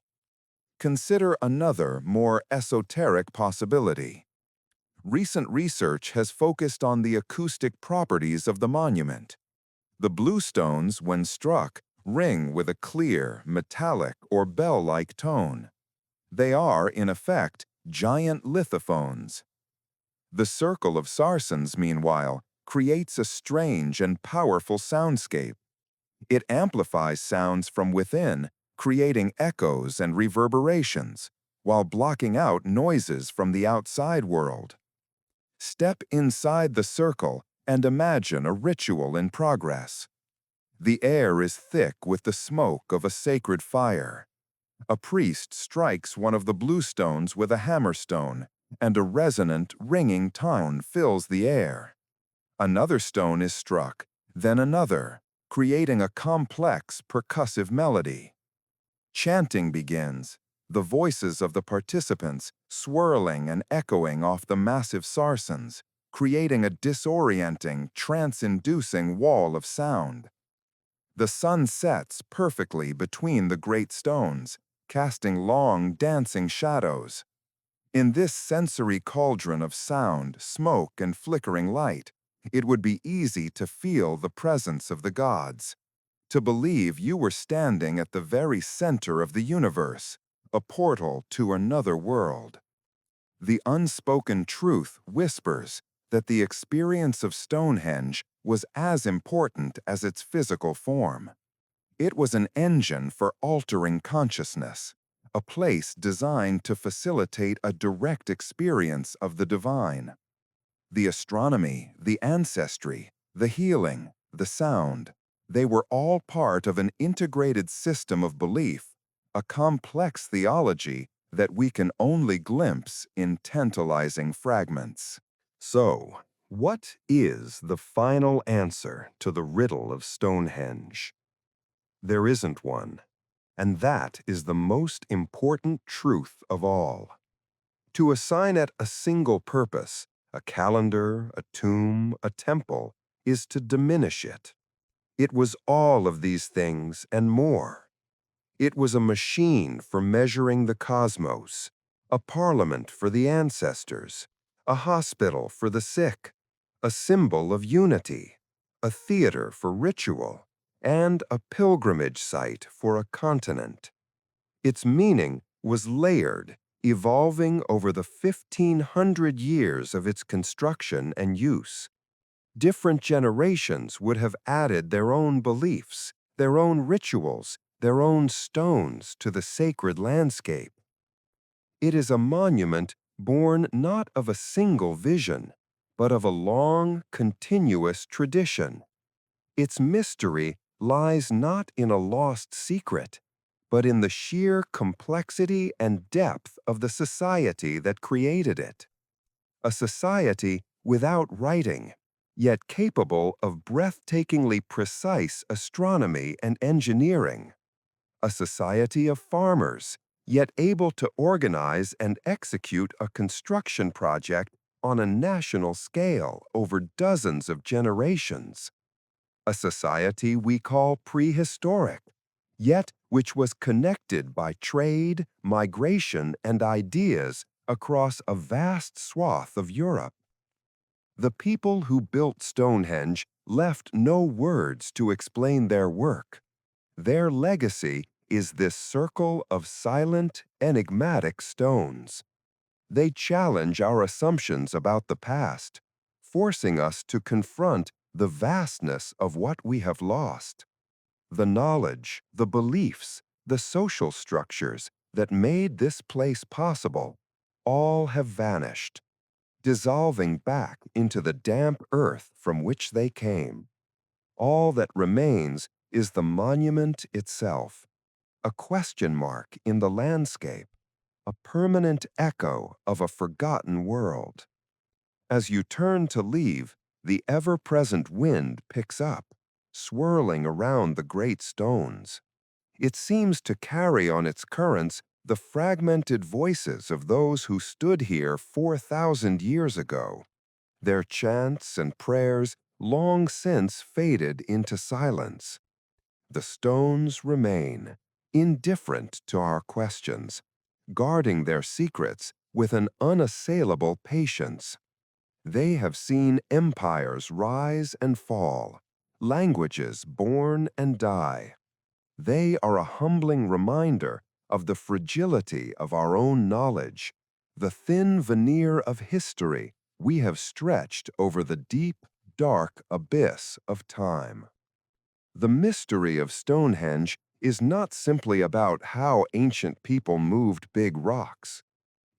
Consider another, more esoteric possibility. Recent research has focused on the acoustic properties of the monument. The blue stones, when struck, ring with a clear, metallic, or bell-like tone. They are, in effect, giant lithophones. The circle of sarsens, meanwhile, creates a strange and powerful soundscape. It amplifies sounds from within, creating echoes and reverberations, while blocking out noises from the outside world. Step inside the circle and imagine a ritual in progress. The air is thick with the smoke of a sacred fire. A priest strikes one of the blue stones with a hammerstone, and a resonant, ringing tone fills the air. Another stone is struck, then another, creating a complex, percussive melody. Chanting begins, the voices of the participants swirling and echoing off the massive sarsens, creating a disorienting, trance-inducing wall of sound. The sun sets perfectly between the great stones, casting long, dancing shadows. In this sensory cauldron of sound, smoke, and flickering light, it would be easy to feel the presence of the gods, to believe you were standing at the very center of the universe, a portal to another world. The unspoken truth whispers that the experience of Stonehenge was as important as its physical form. It was an engine for altering consciousness, a place designed to facilitate a direct experience of the divine. The astronomy, the ancestry, the healing, the sound, they were all part of an integrated system of belief, a complex theology that we can only glimpse in tantalizing fragments. So, what is the final answer to the riddle of Stonehenge? There isn't one, and that is the most important truth of all. To assign it a single purpose, a calendar, a tomb, a temple, is to diminish it. It was all of these things and more. It was a machine for measuring the cosmos, a parliament for the ancestors, a hospital for the sick, a symbol of unity, a theater for ritual, and a pilgrimage site for a continent. Its meaning was layered, evolving over the 1,500 years of its construction and use. Different generations would have added their own beliefs, their own rituals, their own stones to the sacred landscape. It is a monument born not of a single vision, but of a long, continuous tradition. Its mystery lies not in a lost secret, but in the sheer complexity and depth of the society that created it. A society without writing, yet capable of breathtakingly precise astronomy and engineering. A society of farmers, yet able to organize and execute a construction project on a national scale over dozens of generations. A society we call prehistoric, yet which was connected by trade, migration, and ideas across a vast swath of Europe. The people who built Stonehenge left no words to explain their work. Their legacy is this circle of silent, enigmatic stones. They challenge our assumptions about the past, forcing us to confront the vastness of what we have lost. The knowledge, the beliefs, the social structures that made this place possible, all have vanished, dissolving back into the damp earth from which they came. All that remains is the monument itself, a question mark in the landscape, a permanent echo of a forgotten world. As you turn to leave, the ever-present wind picks up, swirling around the great stones. It seems to carry on its currents the fragmented voices of those who stood here 4,000 years ago. Their chants and prayers long since faded into silence. The stones remain, indifferent to our questions, guarding their secrets with an unassailable patience.
They have seen empires rise and fall, languages born and die. They are a humbling reminder of the fragility of our own knowledge, the thin veneer of history we have stretched over the deep, dark abyss of time. The mystery of Stonehenge is not simply about how ancient people moved big rocks.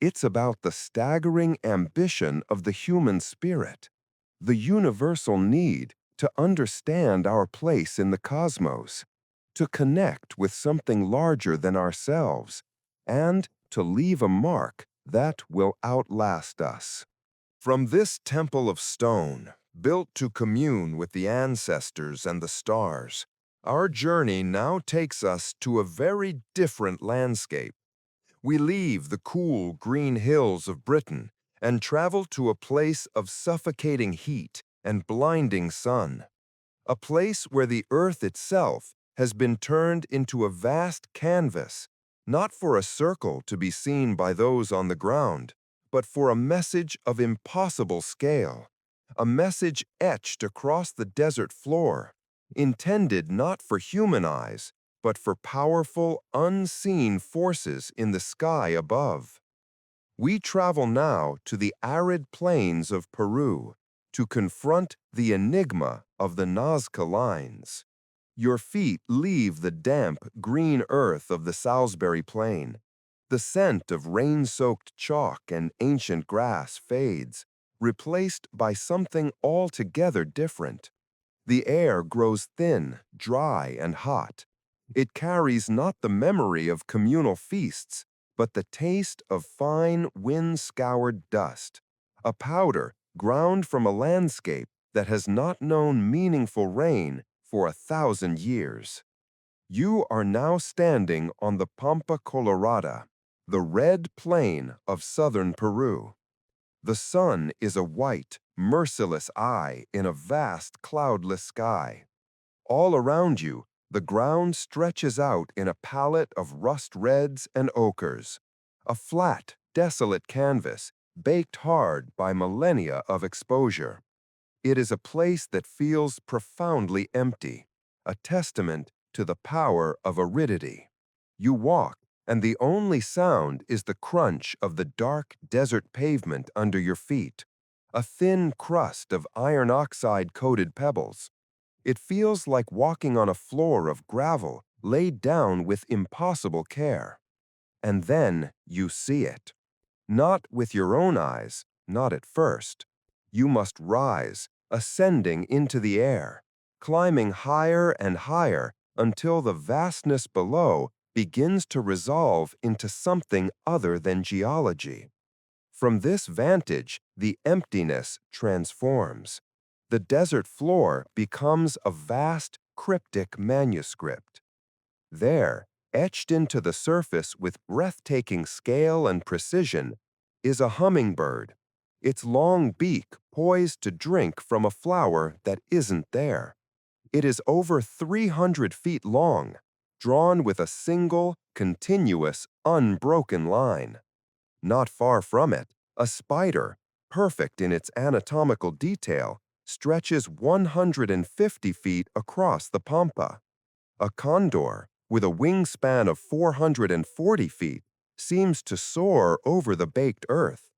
It's about the staggering ambition of the human spirit, the universal need to understand our place in the cosmos, to connect with something larger than ourselves, and to leave a mark that will outlast us. From this temple of stone, built to commune with the ancestors and the stars, our journey now takes us to a very different landscape. We leave the cool green hills of Britain and travel to a place of suffocating heat and blinding sun, a place where the earth itself has been turned into a vast canvas, not for a circle to be seen by those on the ground, but for a message of impossible scale, a message etched across the desert floor, intended not for human eyes, but for powerful, unseen forces in the sky above. We travel now to the arid plains of Peru to confront the enigma of the Nazca Lines. Your feet leave the damp, green earth of the Salisbury Plain. The scent of rain-soaked chalk and ancient grass fades, replaced by something altogether different. The air grows thin, dry, and hot. It carries not the memory of communal feasts, but the taste of fine, wind-scoured dust, a powder ground from a landscape that has not known meaningful rain for 1,000 years. You are now standing on the Pampa Colorada, the red plain of southern Peru. The sun is a white, merciless eye in a vast, cloudless sky. All around you, the ground stretches out in a palette of rust reds and ochres, a flat, desolate canvas baked hard by millennia of exposure. It is a place that feels profoundly empty, a testament to the power of aridity. You walk, and the only sound is the crunch of the dark desert pavement under your feet, a thin crust of iron oxide-coated pebbles. It feels like walking on a floor of gravel laid down with impossible care. And then you see it. Not with your own eyes, not at first. You must rise, ascending into the air, climbing higher and higher until the vastness below begins to resolve into something other than geology. From this vantage, the emptiness transforms. The desert floor becomes a vast, cryptic manuscript. There, etched into the surface with breathtaking scale and precision, is a hummingbird, its long beak poised to drink from a flower that isn't there. It is over 300 feet long, drawn with a single, continuous, unbroken line. Not far from it, a spider, perfect in its anatomical detail, stretches 150 feet across the pampa. A condor, with a wingspan of 440 feet, seems to soar over the baked earth.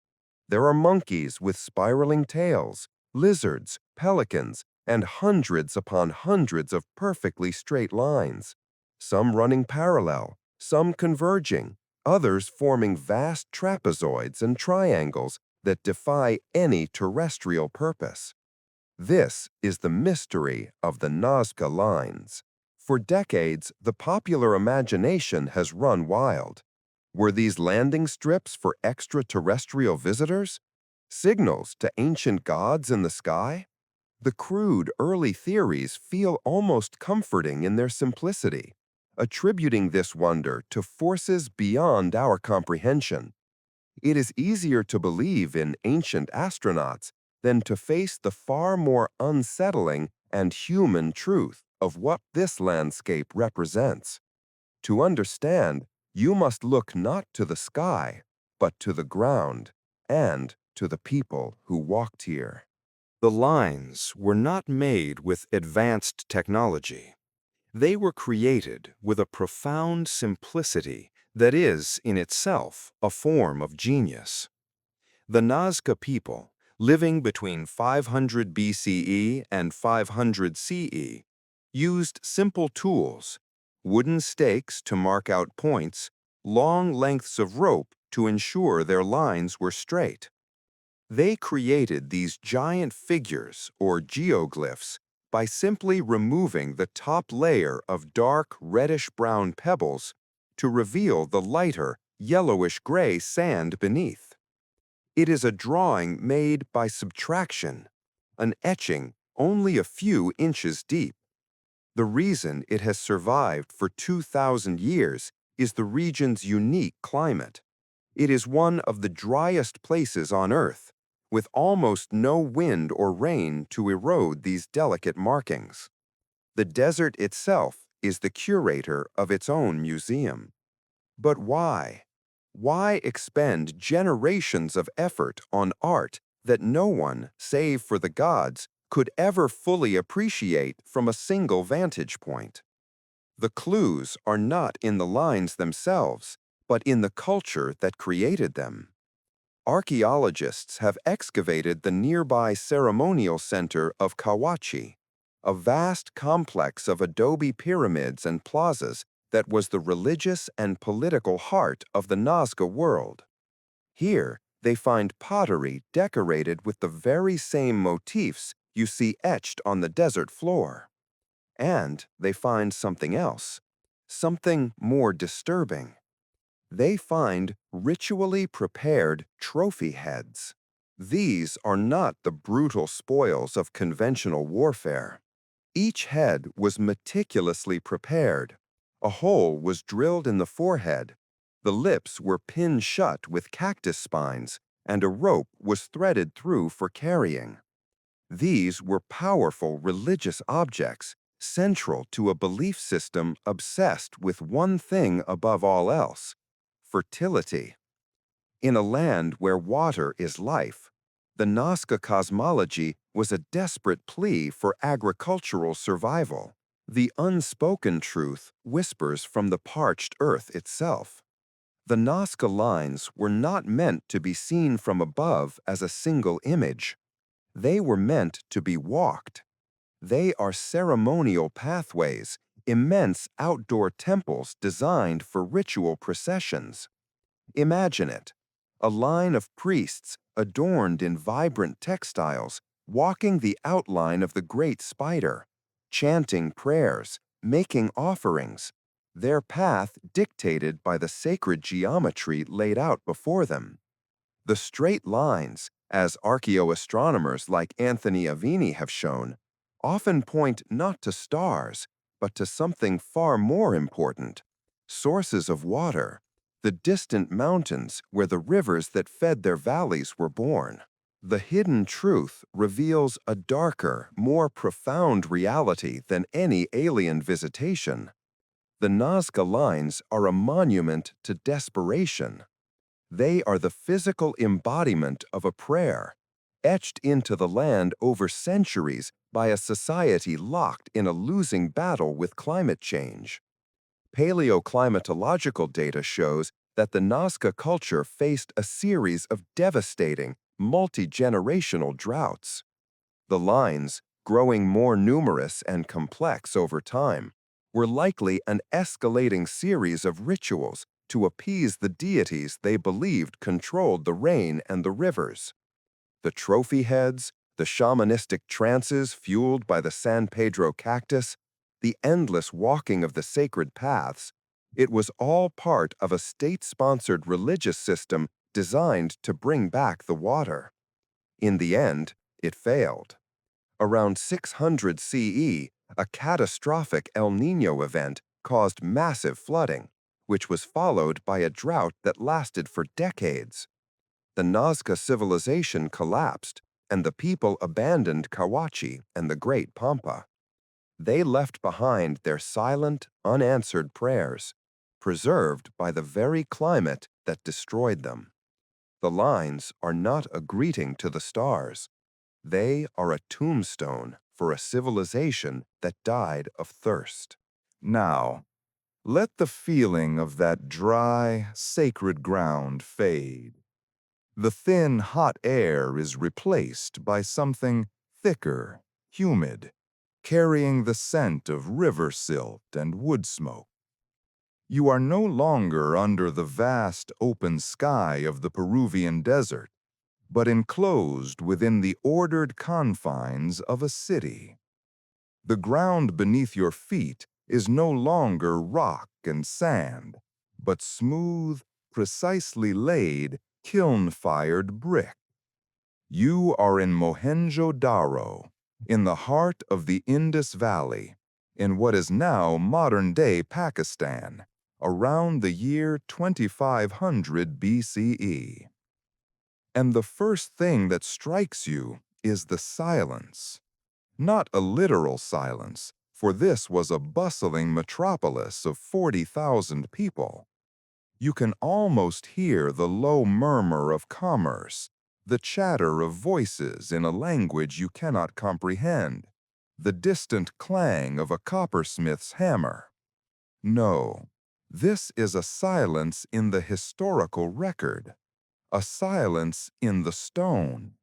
There are monkeys with spiraling tails, lizards, pelicans, and hundreds upon hundreds of perfectly straight lines, some running parallel, some converging, others forming vast trapezoids and triangles that defy any terrestrial purpose. This is the mystery of the Nazca Lines. For decades, the popular imagination has run wild. Were these landing strips for extraterrestrial visitors? Signals to ancient gods in the sky? The crude early theories feel almost comforting in their simplicity, attributing this wonder to forces beyond our comprehension. It is easier to believe in ancient astronauts than to face the far more unsettling and human truth of what this landscape represents. To understand, you must look not to the sky, but to the ground, and to the people who walked here.
The lines were not made with advanced technology. They were created with a profound simplicity that is, in itself, a form of genius. The Nazca people, living between 500 BCE and 500 CE, used simple tools, wooden stakes to mark out points, long lengths of rope to ensure their lines were straight. They created these giant figures, or geoglyphs, by simply removing the top layer of dark reddish-brown pebbles to reveal the lighter yellowish-gray sand beneath. It is a drawing made by subtraction, an etching only a few inches deep. The reason it has survived for 2,000 years is the region's unique climate. It is one of the driest places on Earth, with almost no wind or rain to erode these delicate markings. The desert itself is the curator of its own museum. But why? Why expend generations of effort on art that no one, save for the gods, could ever fully appreciate from a single vantage point? The clues are not in the lines themselves, but in the culture that created them. Archaeologists have excavated the nearby ceremonial center of Kawachi, a vast complex of adobe pyramids and plazas that was the religious and political heart of the Nazca world. Here, they find pottery decorated with the very same motifs you see etched on the desert floor. And they find something else, something more disturbing. They find ritually prepared trophy heads. These are not the brutal spoils of conventional warfare. Each head was meticulously prepared. A hole was drilled in the forehead. The lips were pinned shut with cactus spines, and a rope was threaded through for carrying. These were powerful religious objects, central to a belief system obsessed with one thing above all else: fertility. In a land where water is life, the Nazca cosmology was a desperate plea for agricultural survival. The unspoken truth whispers from the parched earth itself. The Nazca lines were not meant to be seen from above as a single image. They were meant to be walked. They are ceremonial pathways, immense outdoor temples designed for ritual processions. Imagine it, a line of priests adorned in vibrant textiles, walking the outline of the great spider, chanting prayers, making offerings, their path dictated by the sacred geometry laid out before them. The straight lines, as archaeoastronomers like Anthony Avini have shown, often point not to stars, but to something far more important: sources of water, the distant mountains where the rivers that fed their valleys were born. The hidden truth reveals a darker, more profound reality than any alien visitation. The Nazca lines are a monument to desperation. They are the physical embodiment of a prayer, etched into the land over centuries by a society locked in a losing battle with climate change. Paleoclimatological data shows that the Nazca culture faced a series of devastating, multi-generational droughts. The lines, growing more numerous and complex over time, were likely an escalating series of rituals to appease the deities they believed controlled the rain and the rivers. The trophy heads, the shamanistic trances fueled by the San Pedro cactus, the endless walking of the sacred paths, it was all part of a state-sponsored religious system designed to bring back the water. In the end, it failed. Around 600 CE, a catastrophic El Niño event caused massive flooding, which was followed by a drought that lasted for decades. The Nazca civilization collapsed, and the people abandoned Kawachi and the Great Pampa. They left behind their silent, unanswered prayers, preserved by the very climate that destroyed them.
The lines are not a greeting to the stars. They are a tombstone for a civilization that died of thirst.
Now, let the feeling of that dry, sacred ground fade. The thin, hot air is replaced by something thicker, humid, carrying the scent of river silt and wood smoke. You are no longer under the vast open sky of the Peruvian desert, but enclosed within the ordered confines of a city. The ground beneath your feet is no longer rock and sand, but smooth, precisely laid, kiln-fired brick. You are in Mohenjo-Daro, in the heart of the Indus Valley, in what is now modern-day Pakistan, around the year 2500 BCE. And the first thing that strikes you is the silence. Not a literal silence, for this was a bustling metropolis of 40,000 people. You can almost hear the low murmur of commerce, the chatter of voices in a language you cannot comprehend, the distant clang of a coppersmith's hammer. No, this is a silence in the historical record, a silence in the stone.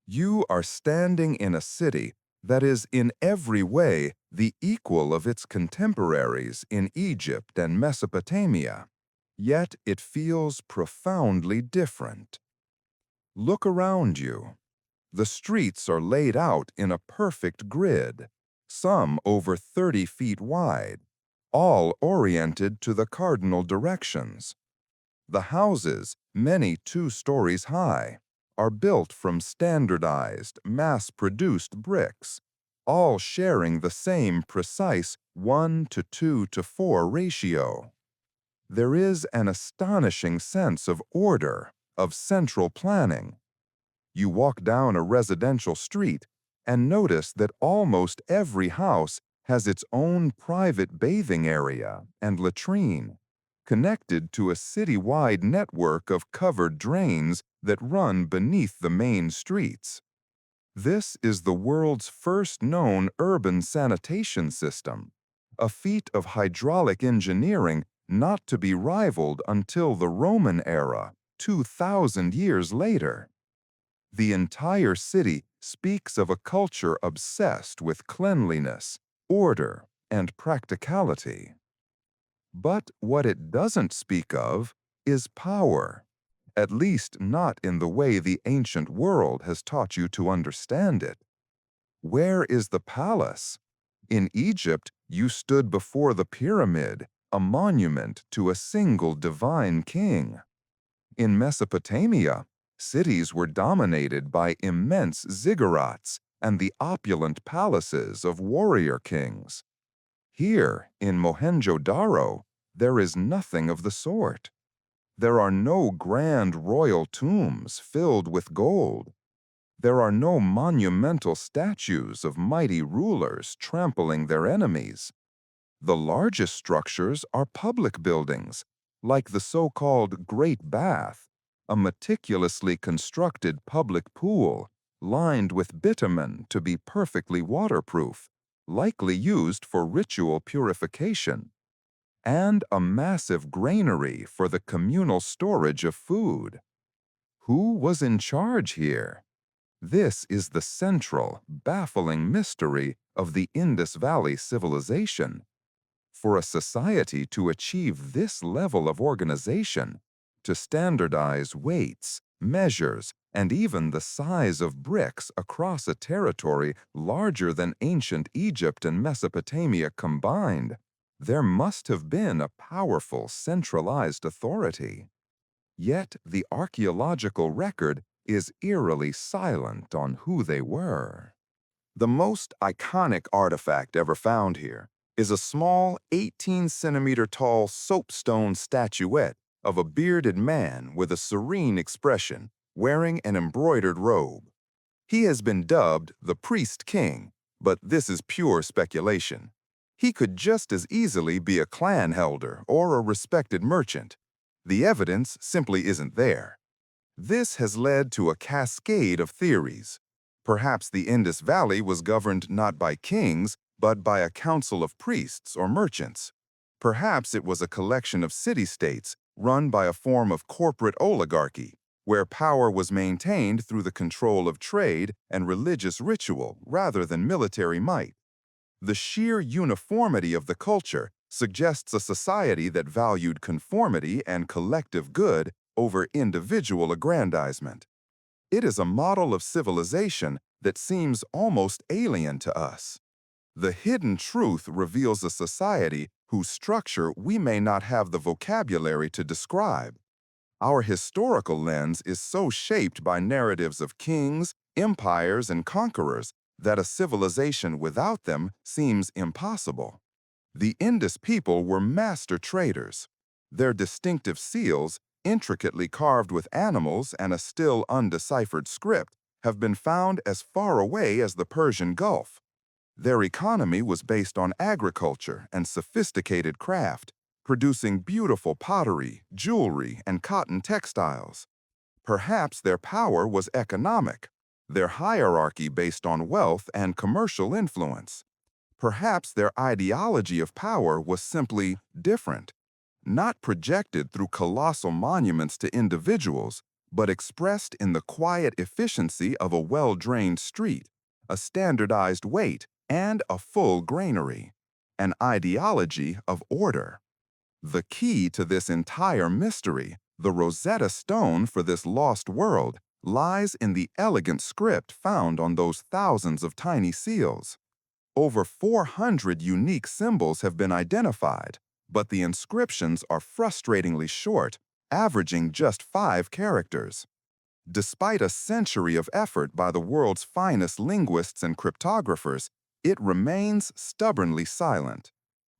You are standing in a city that is in every way the equal of its contemporaries in Egypt and Mesopotamia, yet it feels profoundly different. Look around you. The streets are laid out in a perfect grid, some over 30 feet wide, all oriented to the cardinal directions. The houses, many 2 stories high, are built from standardized, mass-produced bricks, all sharing the same precise 1:2:4 ratio. There is an astonishing sense of order, of central planning. You walk down a residential street and notice that almost every house has its own private bathing area and latrine, connected to a city-wide network of covered drains that run beneath the main streets. This is the world's first known urban sanitation system, a feat of hydraulic engineering not to be rivaled until the Roman era, 2,000 years later. The entire city speaks of a culture obsessed with cleanliness, order, and practicality. But what it doesn't speak of is power, at least not in the way the ancient world has taught you to understand it. Where is the palace? In Egypt, you stood before the pyramid, a monument to a single divine king. In Mesopotamia, cities were dominated by immense ziggurats and the opulent palaces of warrior kings. Here, in Mohenjo-Daro, there is nothing of the sort. There are no grand royal tombs filled with gold. There are no monumental statues of mighty rulers trampling their enemies. The largest structures are public buildings, like the so-called Great Bath, a meticulously constructed public pool lined with bitumen to be perfectly waterproof, likely used for ritual purification, and a massive granary for the communal storage of food. Who was in charge here? This is the central, baffling mystery of the Indus Valley civilization. For a society to achieve this level of organization, to standardize weights, measures, and even the size of bricks across a territory larger than ancient Egypt and Mesopotamia combined, there must have been a powerful centralized authority. Yet the archaeological record is eerily silent on who they were. The most iconic artifact ever found here is a small 18-centimeter-tall soapstone statuette of a bearded man with a serene expression, wearing an embroidered robe. He has been dubbed the Priest King, but this is pure speculation. He could just as easily be a clan elder or a respected merchant. The evidence simply isn't there. This has led to a cascade of theories. Perhaps the Indus Valley was governed not by kings, but by a council of priests or merchants. Perhaps it was a collection of city-states run by a form of corporate oligarchy, where power was maintained through the control of trade and religious ritual rather than military might. The sheer uniformity of the culture suggests a society that valued conformity and collective good over individual aggrandizement. It is a model of civilization that seems almost alien to us. The hidden truth reveals a society whose structure we may not have the vocabulary to describe. Our historical lens is so shaped by narratives of kings, empires, and conquerors that a civilization without them seems impossible. The Indus people were master traders. Their distinctive seals, intricately carved with animals and a still undeciphered script, have been found as far away as the Persian Gulf. Their economy was based on agriculture and sophisticated craft, producing beautiful pottery, jewelry, and cotton textiles. Perhaps their power was economic, their hierarchy based on wealth and commercial influence. Perhaps their ideology of power was simply different, not projected through colossal monuments to individuals, but expressed in the quiet efficiency of a well-drained street, a standardized weight, and a full granary, an ideology of order. The key to this entire mystery, the Rosetta Stone for this lost world, lies in the elegant script found on those thousands of tiny seals. Over 400 unique symbols have been identified, but the inscriptions are frustratingly short, averaging just 5 characters. Despite a century of effort by the world's finest linguists and cryptographers, it remains stubbornly silent.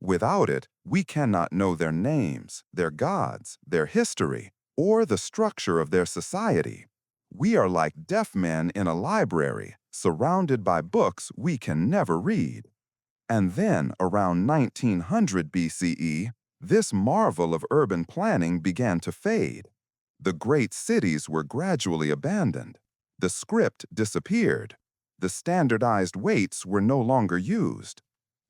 Without it, we cannot know their names, their gods, their history, or the structure of their society. We are like deaf men in a library, surrounded by books we can never read. And then, around 1900 BCE, this marvel of urban planning began to fade. The great cities were gradually abandoned. The script disappeared. The standardized weights were no longer used.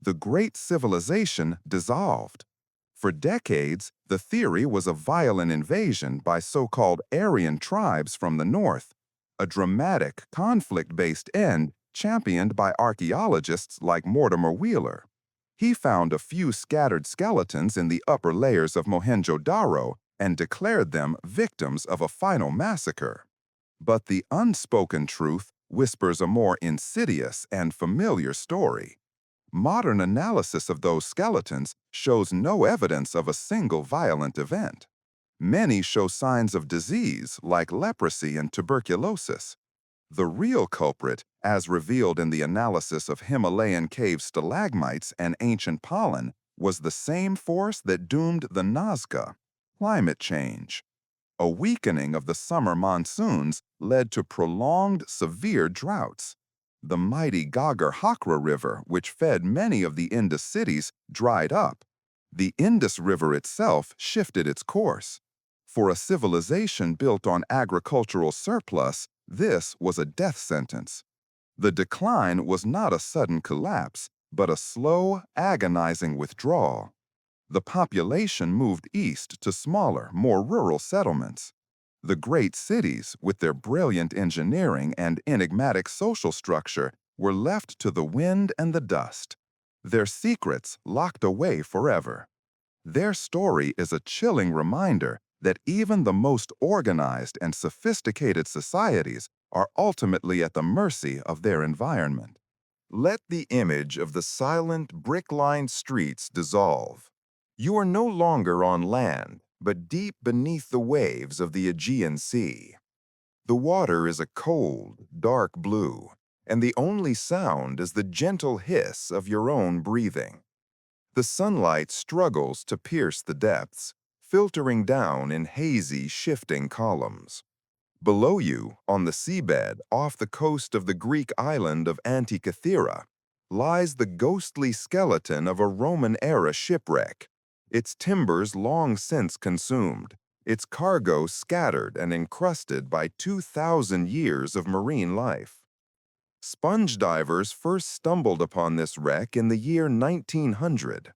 The great civilization dissolved. For decades, the theory was a violent invasion by so-called Aryan tribes from the north, a dramatic, conflict-based end championed by archaeologists like Mortimer Wheeler. He found a few scattered skeletons in the upper layers of Mohenjo-Daro and declared them victims of a final massacre. But the unspoken truth whispers a more insidious and familiar story. Modern analysis of those skeletons shows no evidence of a single violent event. Many show signs of disease like leprosy and tuberculosis. The real culprit, as revealed in the analysis of Himalayan cave stalagmites and ancient pollen, was the same force that doomed the Nazca: climate change. A weakening of the summer monsoons led to prolonged, severe droughts. The mighty Ghaggar Hakra River, which fed many of the Indus cities, dried up. The Indus River itself shifted its course. For a civilization built on agricultural surplus, this was a death sentence. The decline was not a sudden collapse, but a slow, agonizing withdrawal. The population moved east to smaller, more rural settlements. The great cities, with their brilliant engineering and enigmatic social structure, were left to the wind and the dust, their secrets locked away forever. Their story is a chilling reminder that even the most organized and sophisticated societies are ultimately at the mercy of their environment. Let the image of the silent, brick-lined streets dissolve. You are no longer on land, but deep beneath the waves of the Aegean Sea. The water is a cold, dark blue, and the only sound is the gentle hiss of your own breathing. The sunlight struggles to pierce the depths, filtering down in hazy, shifting columns. Below you, on the seabed off the coast of the Greek island of Antikythera, lies the ghostly skeleton of a Roman-era shipwreck, its timbers long since consumed, its cargo scattered and encrusted by 2,000 years of marine life. Sponge divers first stumbled upon this wreck in the year 1900.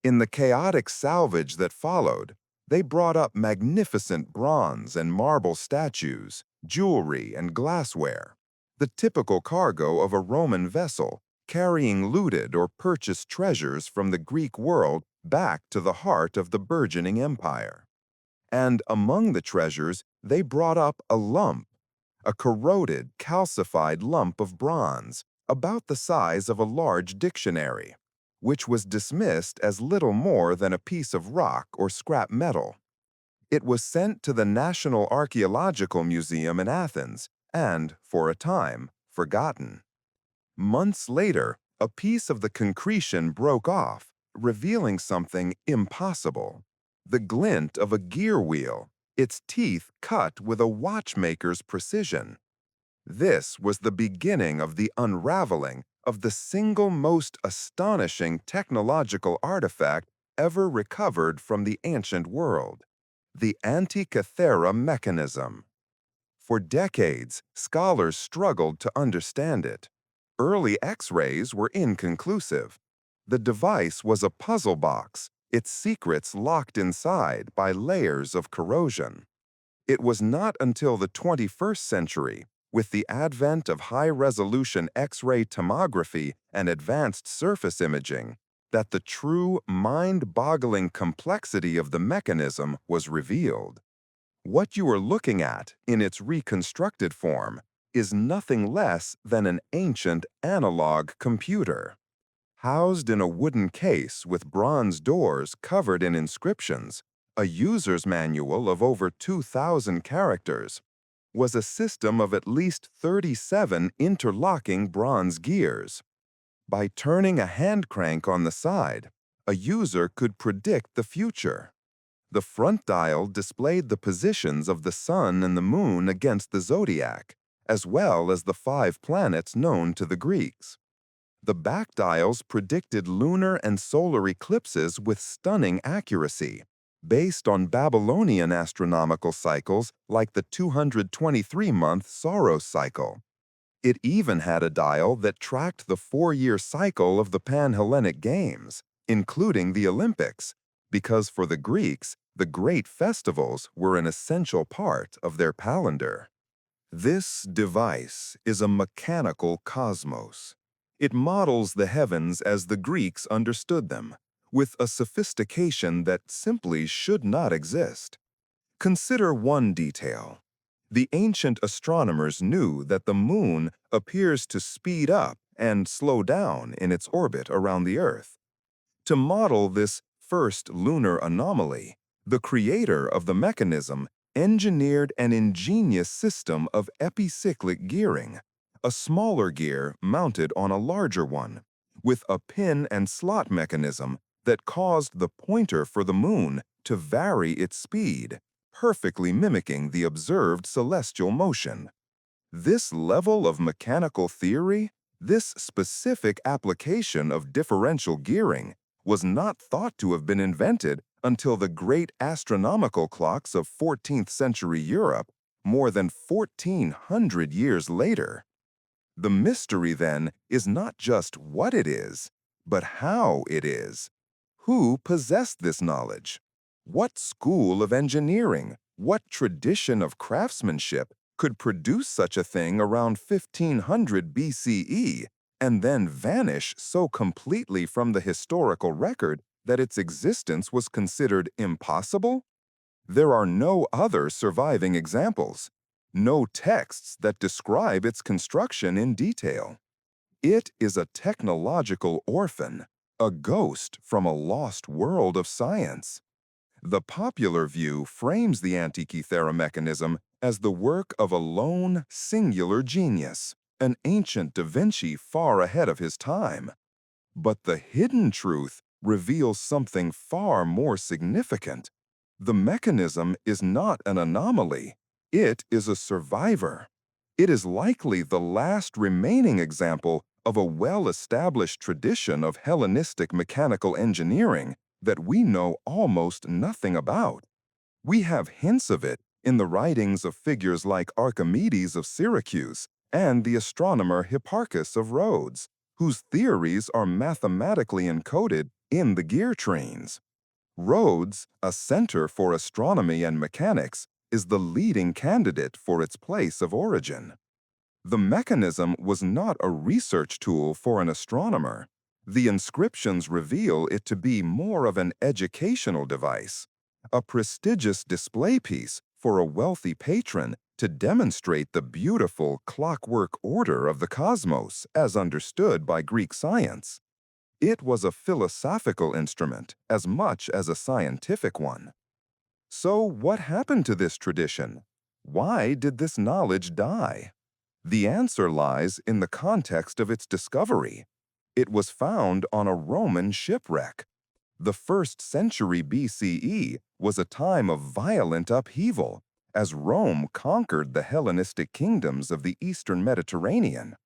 In the chaotic salvage that followed, they brought up magnificent bronze and marble statues, jewelry, and glassware, the typical cargo of a Roman vessel carrying looted or purchased treasures from the Greek world back to the heart of the burgeoning empire. And among the treasures, they brought up a corroded, calcified lump of bronze, about the size of a large dictionary, which was dismissed as little more than a piece of rock or scrap metal. It was sent to the National Archaeological Museum in Athens and, for a time, forgotten. Months later, a piece of the concretion broke off, revealing something impossible. The glint of a gear wheel, its teeth cut with a watchmaker's precision. This was the beginning of the unraveling of the single most astonishing technological artifact ever recovered from the ancient world, the Antikythera mechanism. For decades, scholars struggled to understand it. Early X-rays were inconclusive. The device was a puzzle box, its secrets locked inside by layers of corrosion. It was not until the 21st century, with the advent of high-resolution X-ray tomography and advanced surface imaging, that the true, mind-boggling complexity of the mechanism was revealed. What you are looking at, in its reconstructed form, is nothing less than an ancient analog computer. Housed in a wooden case with bronze doors covered in inscriptions, a user's manual of over 2,000 characters, was a system of at least 37 interlocking bronze gears. By turning a hand crank on the side, a user could predict the future. The front dial displayed the positions of the sun and the moon against the zodiac, as well as the 5 planets known to the Greeks. The back dials predicted lunar and solar eclipses with stunning accuracy, based on Babylonian astronomical cycles like the 223-month Saros cycle. It even had a dial that tracked the 4-year cycle of the Pan-Hellenic Games, including the Olympics, because for the Greeks, the great festivals were an essential part of their calendar. This device is a mechanical cosmos. It models the heavens as the Greeks understood them, with a sophistication that simply should not exist. Consider one detail. The ancient astronomers knew that the moon appears to speed up and slow down in its orbit around the Earth. To model this first lunar anomaly, the creator of the mechanism engineered an ingenious system of epicyclic gearing, a smaller gear mounted on a larger one, with a pin and slot mechanism that caused the pointer for the moon to vary its speed, perfectly mimicking the observed celestial motion. This level of mechanical theory, this specific application of differential gearing, was not thought to have been invented until the great astronomical clocks of 14th century Europe, more than 1,400 years later. The mystery, then, is not just what it is, but how it is. Who possessed this knowledge? What school of engineering, what tradition of craftsmanship could produce such a thing around 1500 BCE and then vanish so completely from the historical record that its existence was considered impossible? There are no other surviving examples, no texts that describe its construction in detail. It is a technological orphan, a ghost from a lost world of science. The popular view frames the Antikythera mechanism as the work of a lone, singular genius, an ancient Da Vinci far ahead of his time. But the hidden truth reveals something far more significant. The mechanism is not an anomaly. It is a survivor. It is likely the last remaining example of a well-established tradition of Hellenistic mechanical engineering that we know almost nothing about. We have hints of it in the writings of figures like Archimedes of Syracuse and the astronomer Hipparchus of Rhodes, whose theories are mathematically encoded in the gear trains. Rhodes, a center for astronomy and mechanics, is the leading candidate for its place of origin. The mechanism was not a research tool for an astronomer. The inscriptions reveal it to be more of an educational device, a prestigious display piece for a wealthy patron to demonstrate the beautiful clockwork order of the cosmos as understood by Greek science. It was a philosophical instrument as much as a scientific one. So what happened to this tradition? Why did this knowledge die? The answer lies in the context of its discovery. It was found on a Roman shipwreck. The 1st century BCE was a time of violent upheaval as Rome conquered the Hellenistic kingdoms of the eastern Mediterranean.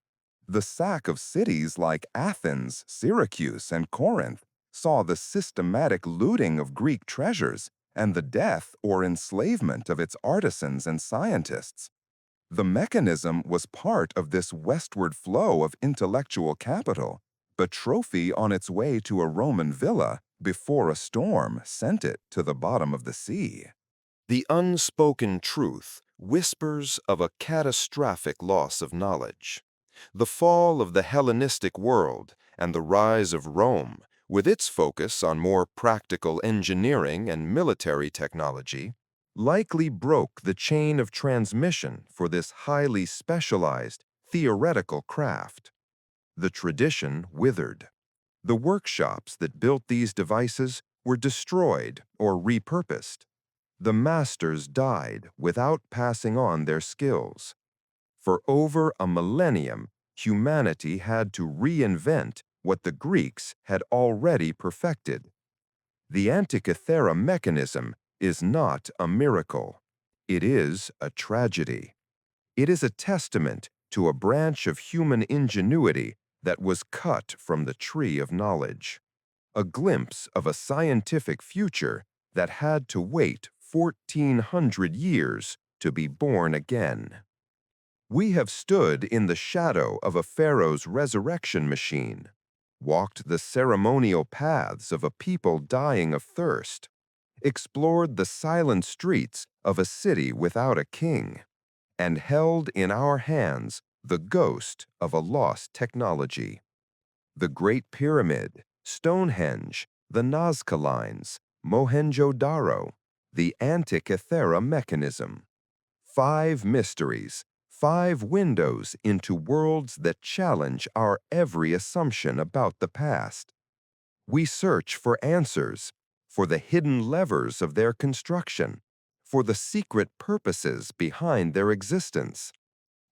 The sack of cities like Athens, Syracuse, and Corinth saw the systematic looting of Greek treasures and the death or enslavement of its artisans and scientists. The mechanism was part of this westward flow of intellectual capital, a trophy on its way to a Roman villa before a storm sent it to the bottom of the sea.
The unspoken truth whispers of a catastrophic loss of knowledge. The fall of the Hellenistic world and the rise of Rome, with its focus on more practical engineering and military technology, likely broke the chain of transmission for this highly specialized theoretical craft. The tradition withered. The workshops that built these devices were destroyed or repurposed. The masters died without passing on their skills. For over a millennium, humanity had to reinvent what the Greeks had already perfected. The Antikythera mechanism is not a miracle. It is a tragedy. It is a testament to a branch of human ingenuity that was cut from the tree of knowledge, a glimpse of a scientific future that had to wait 1,400 years to be born again. We have stood in the shadow of a pharaoh's resurrection machine, walked the ceremonial paths of a people dying of thirst, explored the silent streets of a city without a king, and held in our hands the ghost of a lost technology. The Great Pyramid, Stonehenge, the Nazca Lines, Mohenjo-Daro, the Antikythera mechanism. 5 mysteries, 5 windows into worlds that challenge our every assumption about the past. We search for answers, for the hidden levers of their construction, for the secret purposes behind their existence.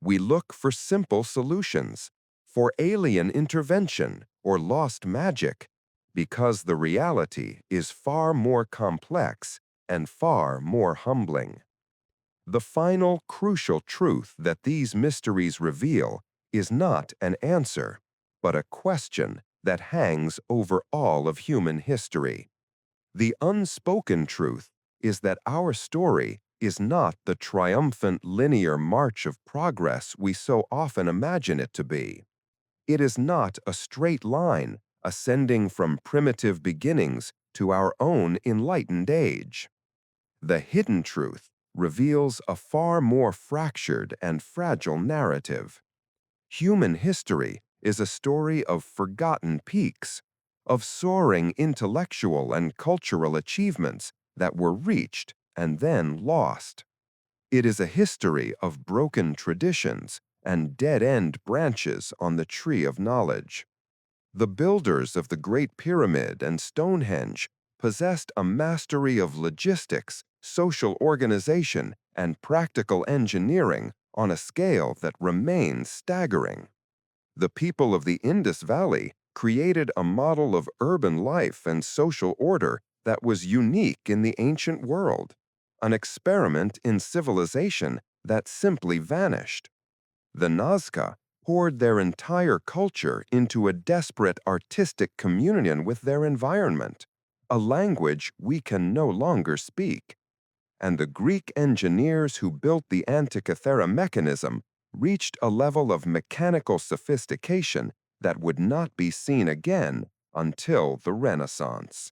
We look for simple solutions, for alien intervention or lost magic, because the reality is far more complex and far more humbling. The final crucial truth that these mysteries reveal is not an answer, but a question that hangs over all of human history. The unspoken truth is that our story is not the triumphant linear march of progress we so often imagine it to be. It is not a straight line ascending from primitive beginnings to our own enlightened age. The hidden truth reveals a far more fractured and fragile narrative. Human history is a story of forgotten peaks, of soaring intellectual and cultural achievements that were reached and then lost. It is a history of broken traditions and dead-end branches on the tree of knowledge. The builders of the Great Pyramid and Stonehenge possessed a mastery of logistics, social organization, and practical engineering on a scale that remains staggering. The people of the Indus Valley created a model of urban life and social order that was unique in the ancient world, an experiment in civilization that simply vanished. The Nazca poured their entire culture into a desperate artistic communion with their environment, a language we can no longer speak.
and the Greek engineers who built the Antikythera mechanism reached a level of mechanical sophistication that would not be seen again until the Renaissance.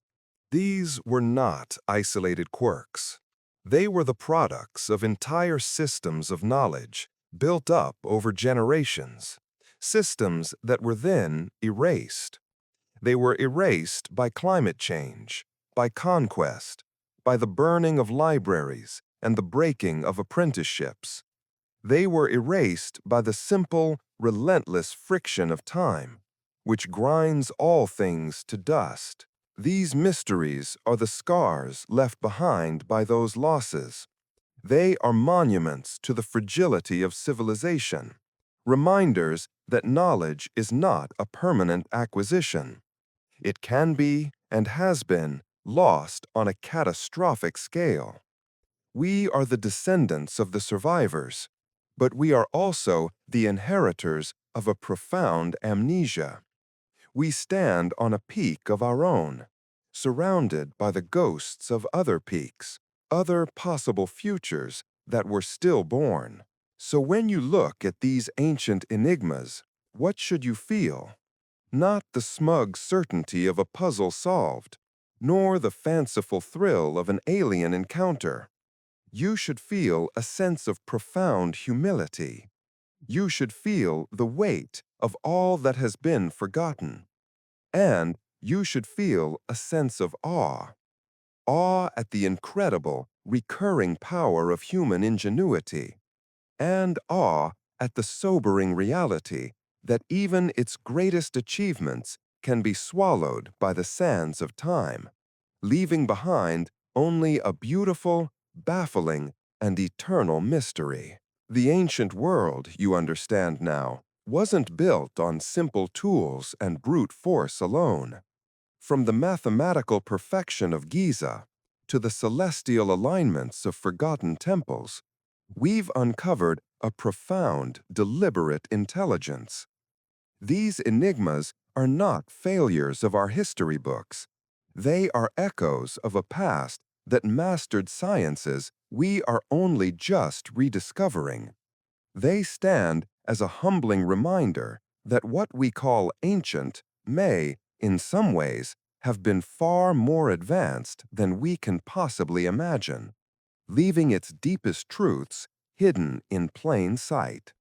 These were not isolated quirks. They were the products of entire systems of knowledge built up over generations, systems that were then erased. They were erased by climate change, by conquest, by the burning of libraries and the breaking of apprenticeships. They were erased by the simple, relentless friction of time, which grinds all things to dust. These mysteries are the scars left behind by those losses. They are monuments to the fragility of civilization, reminders that knowledge is not a permanent acquisition. It can be, and has been, lost on a catastrophic scale. We are the descendants of the survivors, but we are also the inheritors of a profound amnesia. We stand on a peak of our own, surrounded by the ghosts of other peaks, other possible futures that were still born. So when you look at these ancient enigmas, what should you feel? Not the smug certainty of a puzzle solved, nor the fanciful thrill of an alien encounter. You should feel a sense of profound humility. You should feel the weight of all that has been forgotten. And you should feel a sense of awe. Awe at the incredible, recurring power of human ingenuity. And awe at the sobering reality that even its greatest achievements can be swallowed by the sands of time, leaving behind only a beautiful, baffling, and eternal mystery. The ancient world, you understand now, wasn't built on simple tools and brute force alone. From the mathematical perfection of Giza to the celestial alignments of forgotten temples, we've uncovered a profound, deliberate intelligence. These enigmas are not failures of our history books. They are echoes of a past that mastered sciences we are only just rediscovering. They stand as a humbling reminder that what we call ancient may, in some ways, have been far more advanced than we can possibly imagine, leaving its deepest truths hidden in plain sight.